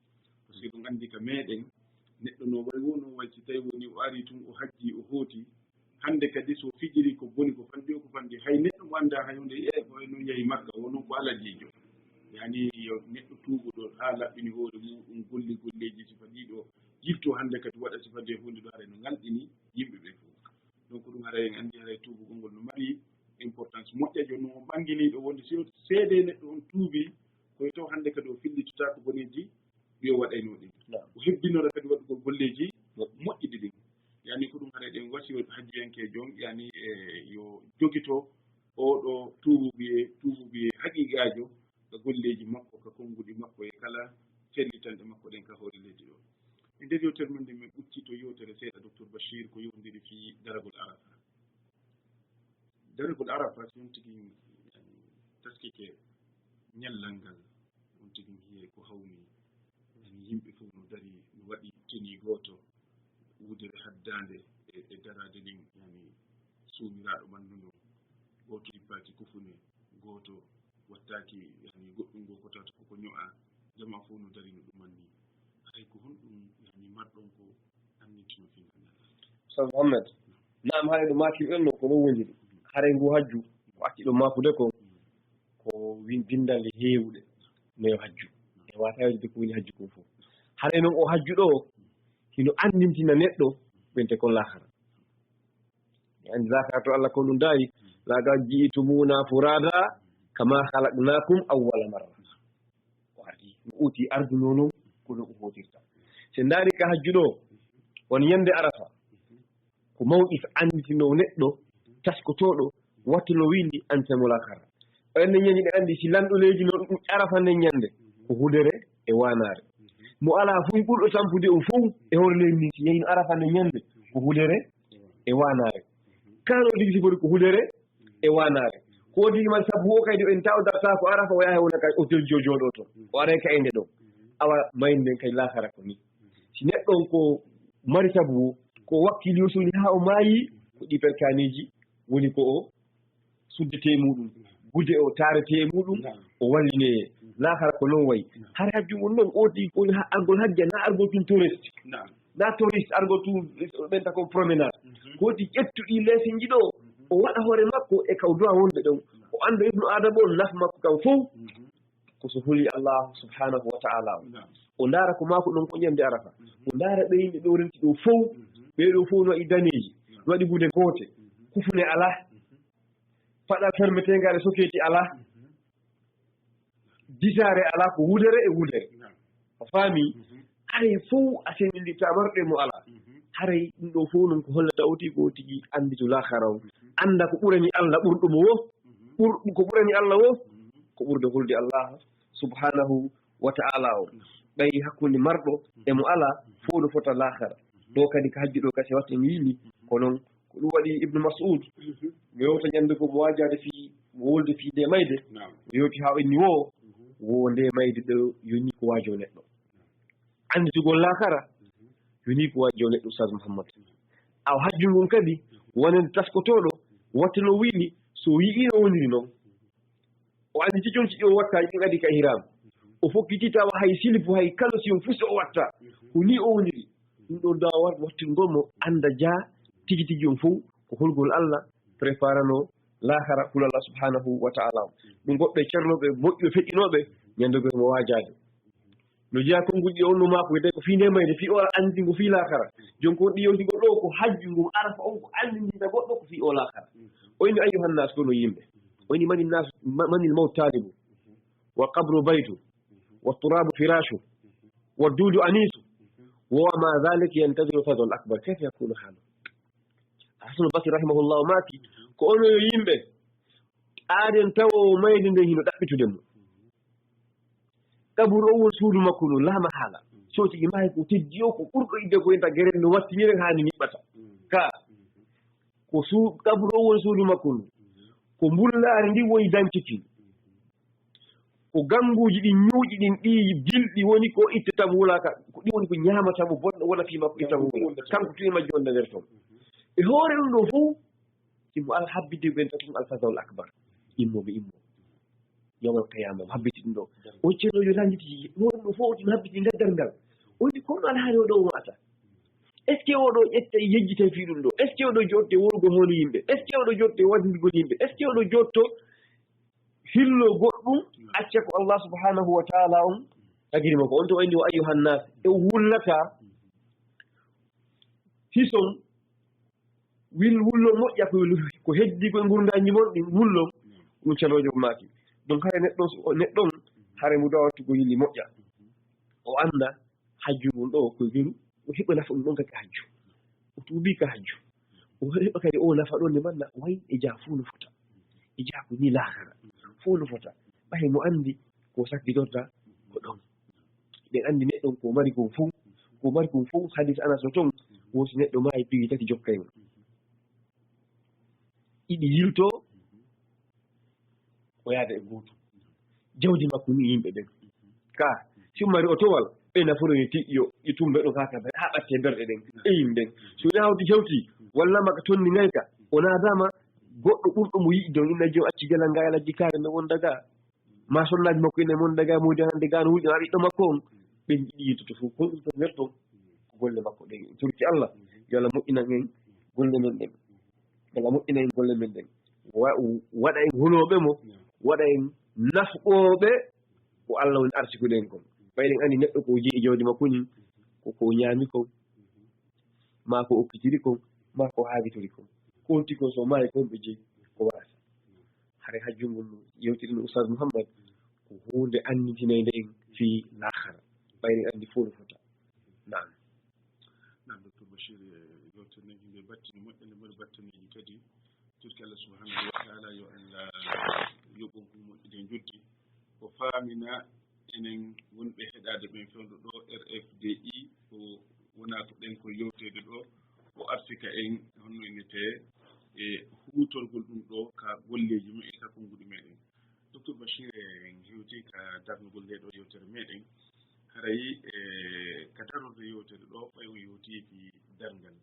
par ce que ɗum andi ka meɗen neɗɗo no way wono way si tawi woni o ari tun o hajji o hooti hande kadi so fijiri ko boni ko fandi o ko fandi hay neɗɗo mo anda hay hunde ko no yehi makka wonon ko alajijo yani yo neɗɗo tuubuɗo ha laɓɓini hoore muɗum golli golleji sifa ɗiɗo yifto hande kadi waɗa sifa de hunde ɗo haray no ngalɗini yimɓe ɓe fof donc ɗum haray en andi haray tuubugol ngol no mari importance moƴƴa joni o ɓanginiɗo wonde seede neɗɗo on tuubi koye taw hande kadi o fillitota ko boneji ɓiyo waɗayno ɗin o hebbinora kadi waɗugol golleji moƴƴiɗi ɗin yani ko ɗum haray ɗen wasi hajjiyankejo yani yo jogito oɗo tuubuɓe haqiqajo ko golleji makko ko konguɗi makko e kala fellitanɗe makko ɗen ka hoore leydi ɗo e nder yewtere men nde min ɓuccito yewtere seeɗa docteur Bachir ko yewdiri fi daragol arafa daragol arafa so on tigi taskike ñallal ngal on tigi hiye ko hawmi yani yimɓe fof no dari no waɗi teni goto wudere haddande e darade ɗin yani suumiraɗo ɓannduno goto ippaki kufune goto wattaki yani goɗɗum go ko tawta koko ño'a jama fof no dari no ɗumanni hay ko honɗum yani marɗon ko annitino fingal ustaz Mouhamed naam haɗe ɗo makiɓen no ko non woniri haray ngu hajju ko acciɗo makude ko bindande heewuɗe no yo hajju e wata yawde ko woni hajju ko fof haray noon o hajju ɗo hino andintina neɗɗo ɓente kon lahara mi andi lahara to Allah ko ɗum dayi laga jiitumuna furada kama halaqnakum awwala marra o ardi no uti arduno noon kono o hotirta so ndaari ka hajju ɗo won yande arafa ko mawɗi anditino neɗɗo taskotoɗo wattu no windi antemol akara enne ñañi ɗe andi si lanɗoleji noon ɗum arafa nden ñande ko hudere e wanare mo ala fof ɓurɗo tampude o fof e hoore leydi ndi si yeyino arafa nden ñande ko hudere e wanare kano tigi sifori ko hudere e wanare ko tigi man sabu o kaydi en tawdata ko arafa o yaha wona kay hôtel jojoɗo toon o aray ka ende ɗo awa mayde nden kay lakara ko ni si neɗɗon ko mari sabu ko wakkili o soni ha o maayi ko ɗi perkaneji woni ko o suddete muɗum gude o tarete muɗum o walline lakara ko noon wayi har hajjugol noon oti koni argol hajja na argol tun touriste na touriste argol tun ɓenta kon promenade koti ƴettuɗi leeseji ɗo o waɗa hoore makko e kaw duwa wonde ɗon o anda ibnu adama on nafa makko kam fof ko so holi Allah subhanahu wa ta'ala o ndaara ko mako ɗon ko ñande arafa o ndaara ɓe yimɓe ɗo renti ɗo fof ɓeɗo fof no waɗi daneji no waɗi gude goote kufune ala faɗa fermetengare soketi ala disare ala ko wudere e wudere a faami haray fof a senndita marɗe mo ala haray ɗum ɗo fof noon ko hollata oti ko tigi anditu lahara o anda ko ɓurani Allah ɓurɗumo wo ko ɓurani Allah wo ko ɓurde hulde Allah subhanahu wa ta'ala o ɓayi hakkunde marɗo e mo ala fof no fota lahara ɗo kadi ko hajji ɗo kasi watte mi yimi ko noon ko ɗum waɗi Ibnu Mas'ud mi yewta ñande ko mo wajade mo wolde fi nde mayde o yewti ha inni wo nde mayde ɗo yoni ko wajo neɗɗo anditugol lakara yoni ko wajo neɗɗo Ustaz Mouhammad aw hajju ngon kadi wonen taskotoɗo watte no wiini so yii no woniri noon o andi tijonci ɗi o watta ɗin adi ka hiram o fokkititawa hay silifu hay kala si on fusta o watta ko ni o woniri ɗum ɗo dawa wattingol mo anda jaa tigi tigi on fof ko holgol Allah préparano lahara hul Allah subhanahu wa ta'ala ɗum goɓɓe cernoɓe moƴƴuɓe feƴƴinoɓe ñandego mo wajade no jeeya konngol ɗi on no maako de ko fii ndemayde fii o anndi ngo fii lahara jonko on ɗi yewtigo ɗo ko hajju ngu arafa on ko anndindita goɗɗo ko fii o lahara oyni ayyuhannas ko no yimɓe oyni manil mawt talibu wa qabru baytu wa turabu firashu wa duudu anisu wa ma dhalik yantadiru fadl akbar kayfa yakunu halu hasan basri rahimahullahu maaki ko ono yo yimɓe aaden tawo mayde nde hino ɗaɓɓitude mo kaburu o won suudu makko no laama haala so tigi maayi ko teddi o ko ɓurɗo idde ko enta gerel no wattinire haani niɓɓata ka ko kaburu o won suudu makko no ko mbullaari ndi woni danciki ko ganguuji ɗin ñuuƴi ɗin ɗi gilɗi woni ko ittata mo wulaka ko ɗi woni ko ñaamata mo bonɗo wona fii makko itta mo wula kanko tuni majji wonde nder toon e hoore ɗum ɗo fof imo habbide ɓen tatum alfadawul acbar immoɓe yawmal qiyama o habbiti ɗum ɗo o ceernojo ranjiti hoore ɗum fof timo habbiti gaddal ngal woni kono alhaali oɗo wata est ce que oɗo ƴetta yejjita fii ɗum ɗo est ce que oɗo joɗte worgo hono yimɓe est ce que oɗo joɗte waɗndigol yimɓe est ce que oɗo jotto hillo goɗɗum acca ko Allah subhanahu wa ta'ala on tagirima ko on to wayni o ayyuhan nas e wullata hison wullo moƴƴa ko heddi koye gurndaji mon ɗin wullo ɗum calojo maaki donc hare neɗɗon hare mo dawa wattugo yilli moƴƴa o anda hajju mum ɗo koye weru o heɓa nafa ɗum ɗon kadi hajju o tuubi ka hajju o heɓa kadi o nafa ɗon nde manna wayi e jaa fuu no fota e jaa ko ni lahara fuu no fota ɓay mo andi ko sakkidorta ko ɗon ɗen andi neɗɗon ko mari kon fof hadis anas o ton wosi neɗɗo maayi piwi tati jokkay mum ɗiɗi yilto o yaada e gooto jawdi makko ni yimɓe ɓen ka simmari o towal ɓe naforoni tiƴƴo e tumɓe ɗo kaka ha ɓatte berɗe ɗen eyim ɗen so woni hawti hewti walla maka tonni ngayka o naadama goɗɗo ɓurɗo mo yiɗi don inna jom acci gelal nga yalajji kaare nde won daga ma sonnaji makko ene mon daga mudi hande ga no wuƴi ha ɓiɗɗo makko on ɓen ɗiɗi yittoto fof ko ɗum to nder ton ko golle makko ɗen turki Allah yo Allah moƴƴinan en golle men ɗen Allah moƴƴina en golle men ɗen waɗa en hunoɓe mo waɗa en nafɓoɓe ko Allah woni arsikuɗen kon ɓayɗen andi neɗɗo ko jeeyi jawdi makko ni koko ñaami kon ma ko okkitiri kon ma ko haagitori kon konti kon so maayi kon ɓe jeeyi ko waasa hare hajjungol no yewtiɗen oustad Mouhammad ko hunde annitinede en fii lahara ɓayɗen andi fof no fota naam docteur Bachir yewtere nde battini moƴƴere mbaɗi battaneji kadi turki Allah subhanahu wa taala yo Allah yoɓon ko moƴƴude juddi ko faamina enen wonɓe heɗade ɓen fewndo ɗo RFDI ko wona ko ɗen ko yewtede ɗo o arsika en honno innete e huutorgol ɗum ɗo ka golleji meɗen ka konnguɗi meɗen docteur Bachir en hewti ka darnugol nde ɗo yewtere meɗen harayi ka darorde yewtere ɗo ɓay o yewti fi darngal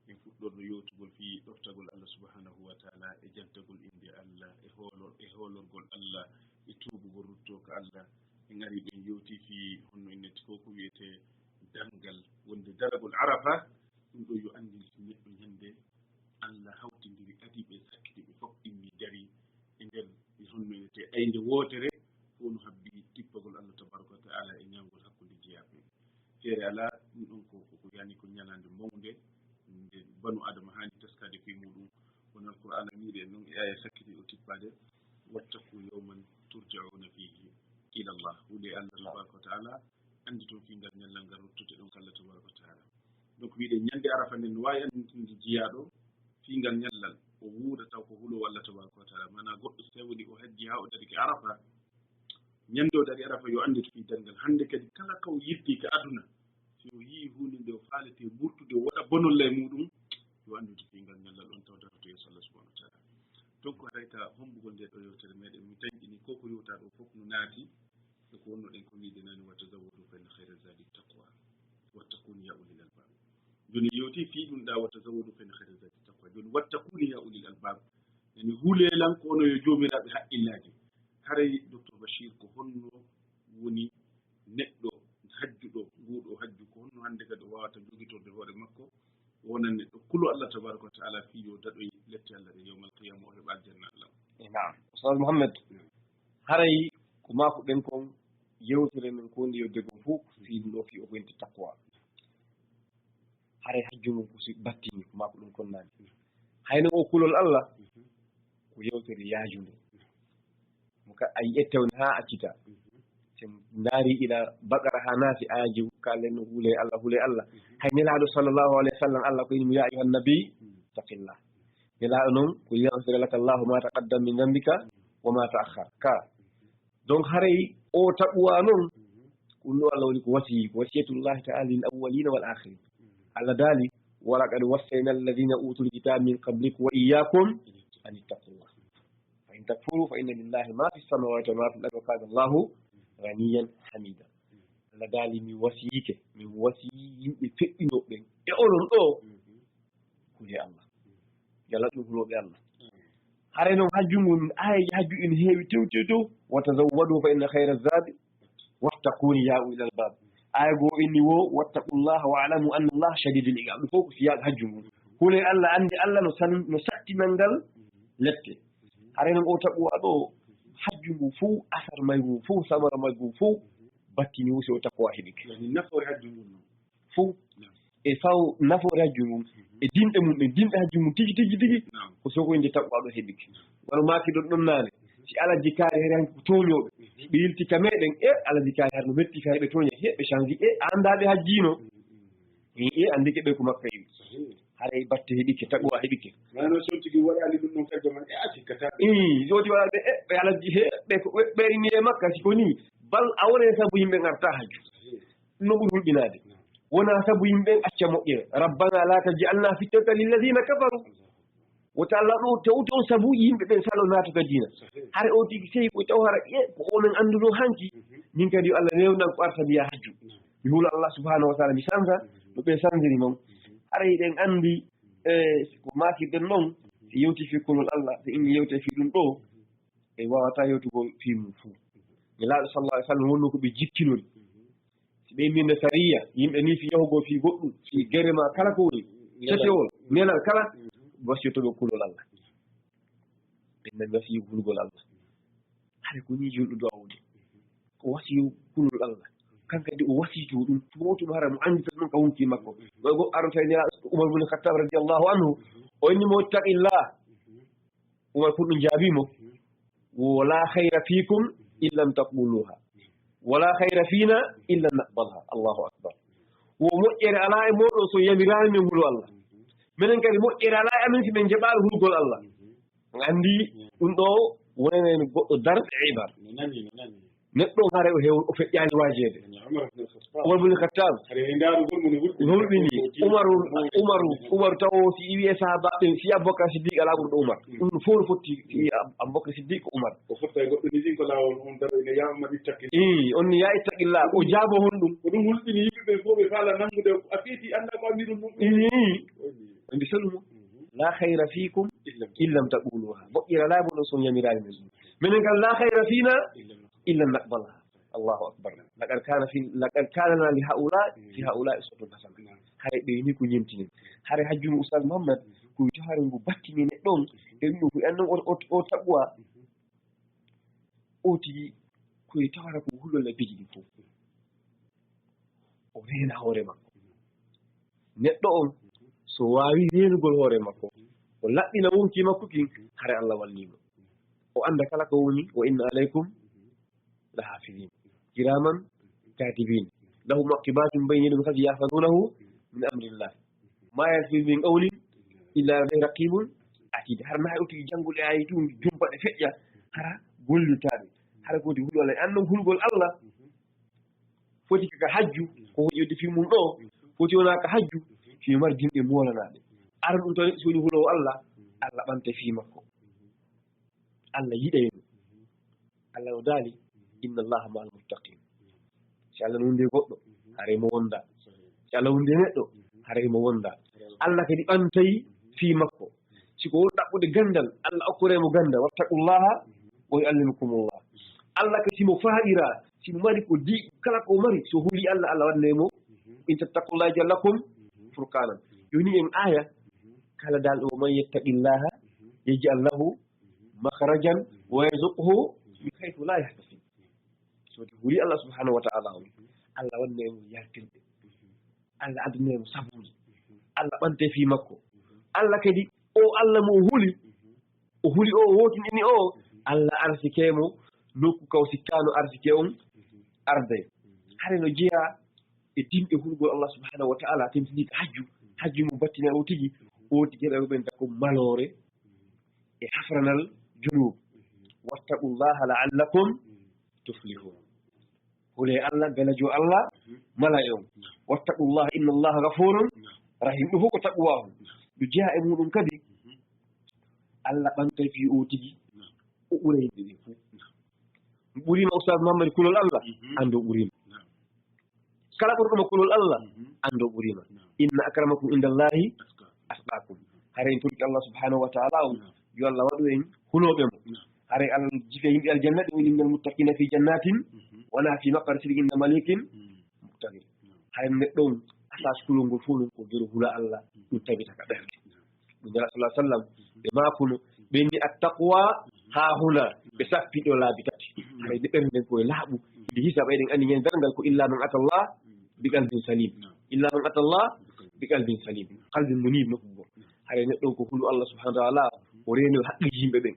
en fuɗɗorno yewtugol fi ɗoftagol Allah subhanahu wa taala e jantagol inde Allah e hoolorgol Allah e tuubugol rutto ko Allah en ari ɓen yewti fi honno innete ko ko wiyete darngal wonde daragol arafa ɗum ɗo yo andil neɗɗo ñande Allah hawtindiri adiɓe sakkitiɓe fof ɗimmi dari e nder honno innete aynde wootere fof no habbi tippagol Allah tabaraka wa taala e ñamgol hakkude jeyaɓe feere ala ɗum ɗon ko yani ko ñalande mawde nde banu adama hani taskade fi muɗum won alqur'ana wiide noon e aya sakkiti o tippade wattaku yawman turja'una fihi ila Allah wuuɗe Allah tabaraka wa taala andi toon fi ngal ñallal ngal ruttude ɗon ko Allah tabaraka wa taala donc wiide ñande arafa nden no wawi andinde jeeyaɗo fi ngal ñallal o wuuda taw ko hulo Allah tabaraka wa taala mana goɗɗo so tawi o hajji ha o dari ke arafa ñande o dari arafa yo andito fi darngal hande kadi kala kaw yiddi ka aduna so o yii hunde nde o faalete ɓurtude o waɗa bonolla e muɗum yo andito fi ngal ñallal on taw darto yeeso Allah subahanahu wa taala donc hayta hombugol nde ɗo yewtere meɗen mi tañƴini ko yewta ɗo fof no naati e ko wonno ɗen ko wiide nani wa tazawwadu fa inna hayra zadi taqwa wattakuni ya ulil albab joni yewti fi ɗum ɗa wa tazawwadu fa inna hayra zadi taqwa joni wattakuni ya ulil albab nani huulelan ko ono yo joomiraɓe haqqillaji haray docteur Bachir ko honno woni neɗɗo hajjuɗo nguɗo hajju ko honno goɗɗum hannde kadi o wawata jogitorde hoore makko wonande ɗo kulu Allah tabaraka wa taala fiyo daɗoy lette Allah ɗe yawmal qiyama o heɓa aljanna Allah nam Oustaz Mouhamed haray ko makuɗen kon yewtere men ko ndi yodde kon fof fiiɗum ɗo fi o wonti taqwa haray hajju mum ko si battini ko makuɗen kon nani hayno o kulol Allah ko yewtere yaajunde mo ka ay ƴettewne ha accita sen ndaari ila bakara ha naati aaji kalen no huule Allah hay nelaaɗo sallllahu alayhi wa sallam Allah ko yinimo ya ayuha nabi taqillah nelaaɗo noon ko yaghfira laka llahu ma taqaddam min dambika wa ma ta'akhkhar ka donc haray o taɓuwa noon ɗum ɗo Allah woni ko wasiyatullahi ta'ala lil awwalina wal akhirin Allah daali walaqad wassayna alladhina utul kitaba min qablikum wa iyyakum an ittaqullah fa in takfuru fa inna lillahi ma fi samawati wa ma fi al-ardi wa kana Allahu ganiyan hamida Allah daali mi wasiyike min wasi yimɓe feɗɗinoɓen e onon ɗo kuuje Allah yalla ɗum huloɓe Allah hare noon hajju ngun ayaji hajju ina heewi tewte dow wa tazawwadu fa inna hayra zadi wattaquni ya ulil albab aya goo inni wo wattaqullaha wa alamu anna Allah shadidul iqab ɗum fof ko siyaga hajju ngun hule Allah andi Allah no sattinal ngal lette hare noon o taɓuwa ɗo hajju ngu fuu asar may ngu fuu samara may ngu fuu battini wusi o takwa heɓike nafoore hajju ngun fuu e faw nafoore hajju ngun e dinɗe mum ɗen dinɗe hajju mum tigi ko sogoyde taɓɓaɗo heɓike wono makiɗon ɗon naane si alaji kaari here hanki ko tooñoɓe ɓe yiltika meɗen alaji kaari har no metti ka heɓe tooña heɓe change andaɓe hajjino andike ɓe ko makka iwi haray batte heɓike taɓowa heɓike wano so tigi waɗali ɗum ɗon kadi man a sikkata jodi waɗaɓe ɓe alaji heɓe ko ɓerini e makka siko ni bal a wone saabu yimɓe garta hajju ɗum no ɓuri hulɓinade wona saabu yimɓe acca moƴƴere rabbana la tajalna fitnatan lilladina kafaru wota Allah ɗo tewti on saabu yimɓe ɓen salo natuka diina hare o tigi seyi ko taw hara ko onon anduno hanki min kadi yo Allah rewnan ko arta mbiya hajju mi huula Allah subhanahu wa taala mi sansa no ɓen sandiri moon haray ɗen andi ko makirɗen noon si yewti fi kolol Allah so inni yewte fi ɗum ɗo e wawata yewtugol fi mum fuu mi laaɗo sallallahu alih w sallam wonno ko ɓe jikkinori si ɓe mbinde sariya yimɓe ni fi yahugo fi goɗɗum fi gere ma kala ko woni cetewol nenal kala wasiytoɓe kulol Allah ɓen nani wasiyu kulgol Allah hade ko ni julɗo awde ko wasiyu kulol Allah kankadi o wasiyto ɗum totum hara mo andi tan ɗum ka wonki makko ɗo go arotani Umar ibn Khattab radiallahu anhu o innimo ittaqillah Umar pour ɗum jaabimo wala hayra fikum illam taqbuluha wala hayra fina illa naqbalha Allahu akbar wo moƴƴere ala e moɗon so yamirani min hulo Allah minen kadi moƴƴere ala e amin si ɓen jeɓaɗo hulgol Allah andi ɗum ɗo wonenen goɗɗo darde e ibar neɗɗo hare o heew o feƴƴani wajede Umar ibn Khattab hulɓini Umaru taw si iwi e sahabaɓe si Aboubacar Siddiq ala ɓurɗo Umar ɗum ɗo fof no fotti si Aboubacar Siddiq ko Umar on ni ya ittaqillah o jaabo hon ɗum ko ɗum hulɓini yimɓeɓe fof ɓe faala nangude a feeti anda ko anndi ɗum mbi salumo la hayra fikum illam taquluha moƴƴira laaɓo ɗon son yamirani men ɗum minen kal la hayra fina illa naqbalha Allahu akbar laqad kana lana li haula fi haula uswatun hasana hare ɓe ni ko ñemtinen hare hajjumu Oustaz Mouhamed ko wito hare ngu battini neɗɗon e ɗum ko annon o taɓuwa o tigi koye tawata ko hullol e beji ɗi fof o reena hoore makko neɗɗo on so wawi reenugol hoore makko o laɓɓina wonki makko kin hare Allah wallimo o anda kala ko woni wa inna alaykum la hafidin kiraman katibin lahu muqibatun bayna yadayhi khafiyya yahfazunahu min amrillah ma yalfiz min qawlin illa raqibun atid har na uti jangude ay tum jumpaɗe feƴƴa hara gollitaɓe hara kodi hulol ay annon hulgol Allah foti ka hajju ko yoddi fi mum ɗo foti wona ka hajju fi marjinɗe molanaɓe ara ɗum tan soni hulowo Allah Allah ɓante fi makko Allah yiɗayno Allah o daali inna allaha ma al muttaqin si Allah no wonde goɗɗo hare mo wonda si Allah wonde neɗɗo hare mo wonda Allah kadi ɓantayi fi makko siko won ɗaɓɓude gandal Allah okkoremo gandal wattaqullaha wa yuallimukumullah Allah kadi simo faɗira simo mari ko di kala ko mari so huli Allah Allah wannemo in tattaqullaha yaj'al lakum furqanan joni en aya kala dal ɗo man yattaqillaha yaj'al lahu makhrajan wa yarzuqhu min haythu la yahtasib so to huri Allah subhanahu wa ta'ala on Allah wannemo yartirɓe Allah adunemo sabuji Allah ɓante fi makko Allah kadi o Allah mo huli o huli o wotindini o Allah arsikemo nokku kaw sikkano arsike on arde hare no jeeya e dimɓe hurgol Allah subhanahu wa ta'ala temtini hajju mo battina o tigi o tigi ɓe ɓen tako malore e hafranal junub wattaqullaha la'allakum tuflihun hule Allah belajo Allah mala e on wattaqullaha inna Allaha ghafurun rahim ɗum fof ko taqwahu ɗo jeeya e muɗum kadi Allah ɓantay fi o tigi o ɓura yimɓe ɓe fof ɓurima oustad Mouhammad kulol Allah ando ɓurima kala ɓurɗoma kulol Allah ando ɓurima inna akramakum indallahi asqakum hare en turki Allah subhanahu wa ta'ala on yo Allah waɗu en hunoɓe mo hare Allah jife yimɓe aljanna ɗe woni innal muttaqina fi jannatin wala fi maqar sidqin inda malikin muqtadir hare neɗɗo on asas kulol ngol fof non ko gero hula Allah ɗum tabita ka ɓerde ɗum nela sallah sallam ɓe makuno ɓenni attaqwa ha huna ɓe sappiɗo laabi tati hare nde ɓerden koye laaɓu nde hisaba eɗen andi ñande dargal ko illa man atallah bi qalbin salim illa man atallah bi qalbin salim qalbin munib nokku go hare neɗɗo ko hulu Allah subhanahu wa ta'ala o reeno haqqiji yimɓe ɓen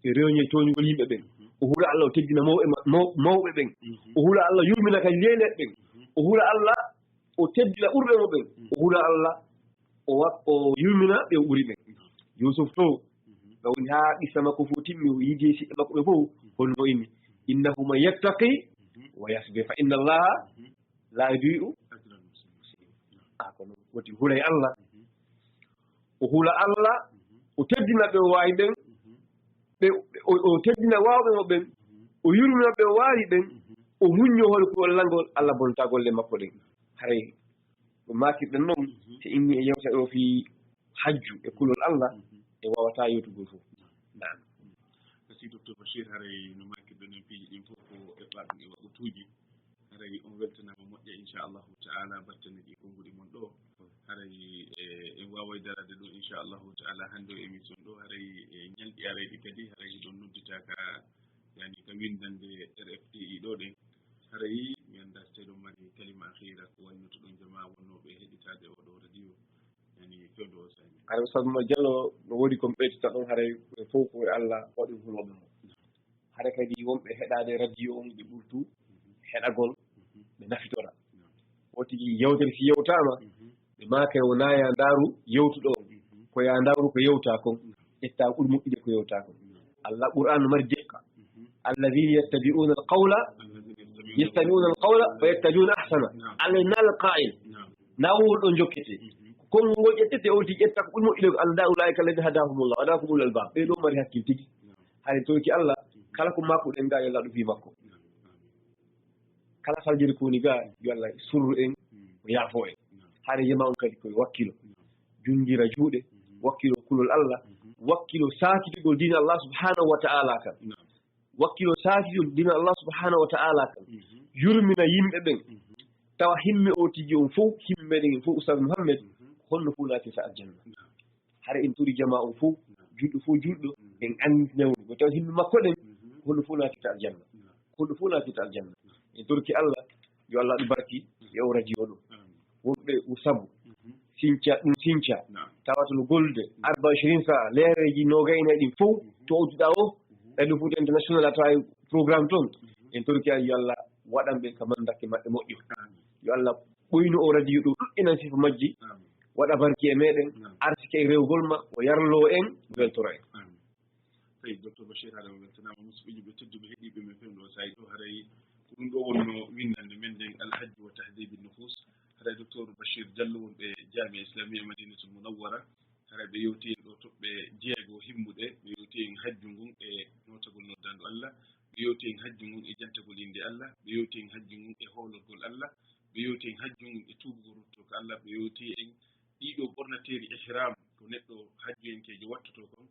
e rewñe toñugol yimɓe ɓen o hula Allah o teddina mawɓe ɓen o hula Allah yurmina kadi leyleɓe ɓen o hula Allah o teddina ɓurɓe mo ɓen o hula Allah o yurmina ɓe o ɓuri ɓen Yusuf to ɓe woni ha qissa makko fof timmi o yiide siɗɗe makko ɓe fof holno inni innahu man yattaqi wa yasbir fa inna Allaha la yudi'u kono woti hulay Allah o hula Allah o teddina ɓe o waawi ɓen o teddina waawɓe mo ɓen o yurmina ɓe o waawi ɓen o muñño hol ko langol Allah bonta golle makko ɗen haray ɗo makirɗen noon so inni e yewta ɗo fi hajju e kulol Allah e wawata yewtugol fof nan merci docteur Bachir haray no makirɗen en piiji ɗin fof ko eɓɓaɗum e waɓutuji haray on weltanama moƴƴa inchallahu taala battane ɗi konguɗi mon ɗo haray en wawa darade ɗo inchallahu taala hande o émission ɗo haray e ñalɗi arayɗi kadi haray ɗon nodditaka yani ka windande RFI ɗo ɗen haray mi anda so tawi ɗon mari kalima akhira ko wannoto ɗon jama wonnoɓe heɗitade oɗo radio yani fewdo o sani haray Oustaz Diallo no woodi komi ɓeytita ɗon haray fof koye Allah waɗi huloɓe mo hara kadi wonɓe heɗade radio on ɗi ɓurtu heɗagol ɓe nafitora woti yewtere si yewtama ɓe maka o naya ndaaru yewtuɗo on ko ya ndawru ko yewta kon ƴetta ɓuri moƴƴude ko yewta kon Allah Qur'an mari jeɗka alladhina yattabi'una alqawla wa yattabi'una ahsana Allah nal qa'il nawol ɗo jokkete konngol ngol ƴettete owti ƴetta ko ɓuri moƴƴude ko Allah ulaika alladhina hadahumullah wa hadahum ulul albab ɓe ɗo mari hakkil tigi hay toki Allah kala ko makko ɗen ga yo Allah ɗum fi makko kala faljiri ko woni ga yo Allah surru en o yaafo en hare yema on kadi koye wakkilo jungira juuɗe wakkilo kulol Allah wakkilo saakitugol dina Allah subhanahu wa ta'ala kan wakkilo saakitugol dina Allah subhanahu wa ta'ala kan yurmina yimɓe ɓen tawa himme o tigi on fof himme meɗen fof Oustaz Mouhammad honno fof laatita aljanna hare en turi jama on fof juɗɗo en andi ñawde ko tawa himme makko ɗen honno fof laatita aljanna honno fof laatita aljanna en turki Allah yo Allah ɗum barki e o radio ɗo wonɓe sabu sinca tawata no golde 24 sa leereji nogayna ɗin fof to odduɗa o radio foot international a tawa programme toon en torki yo Allah waɗan ɓe ka mandake maɓɓe moƴƴo yo Allah ɓoyno o radio ɗo ɗuɗɗinan sifa majji waɗa barki e meɗen arsike e rewgol ma o yarlo en weltoro en tawi docteur Bachir haɗa weltanama musidɓeji ɓe tedduɓe heeɗiɓe men fen ɗo sayi ɗo haray ko ɗum ɗo wonno windande men nden alhaji wa tahdibi nufus haray docteur Bachir Diallo wonɓe jamia islamia madinatul munawwara haray ɓe yewti en ɗo toɓɓe jeego himmuɗe ɓe yewti en hajju ngun e notagol noddandu Allah ɓe yewti en hajju ngun e jantagol inde Allah ɓe yewti en hajju ngun e hoolorgol Allah ɓe yewti en hajju ngun e tuubugol ruttoka Allah ɓe yewti en ɗiɗo ɓornateri ihram ko neɗɗo hajjuyenkejo wattoto kon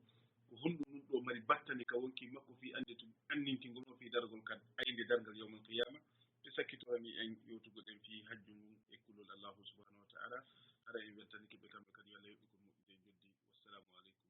ko honɗum ɗum ɗo mari battani ka wonki makko fi ande to annintingol o fi dargol kad ayde dargal yawmal qiyama ɓe sakkitorani en yewtugo ɗen fi hajju ngun e kulol Allah hara e weltanike ɓe kamɓe kadi yo Allah yoɓɓi kon moƴƴude joddi. Wassalamu aleykum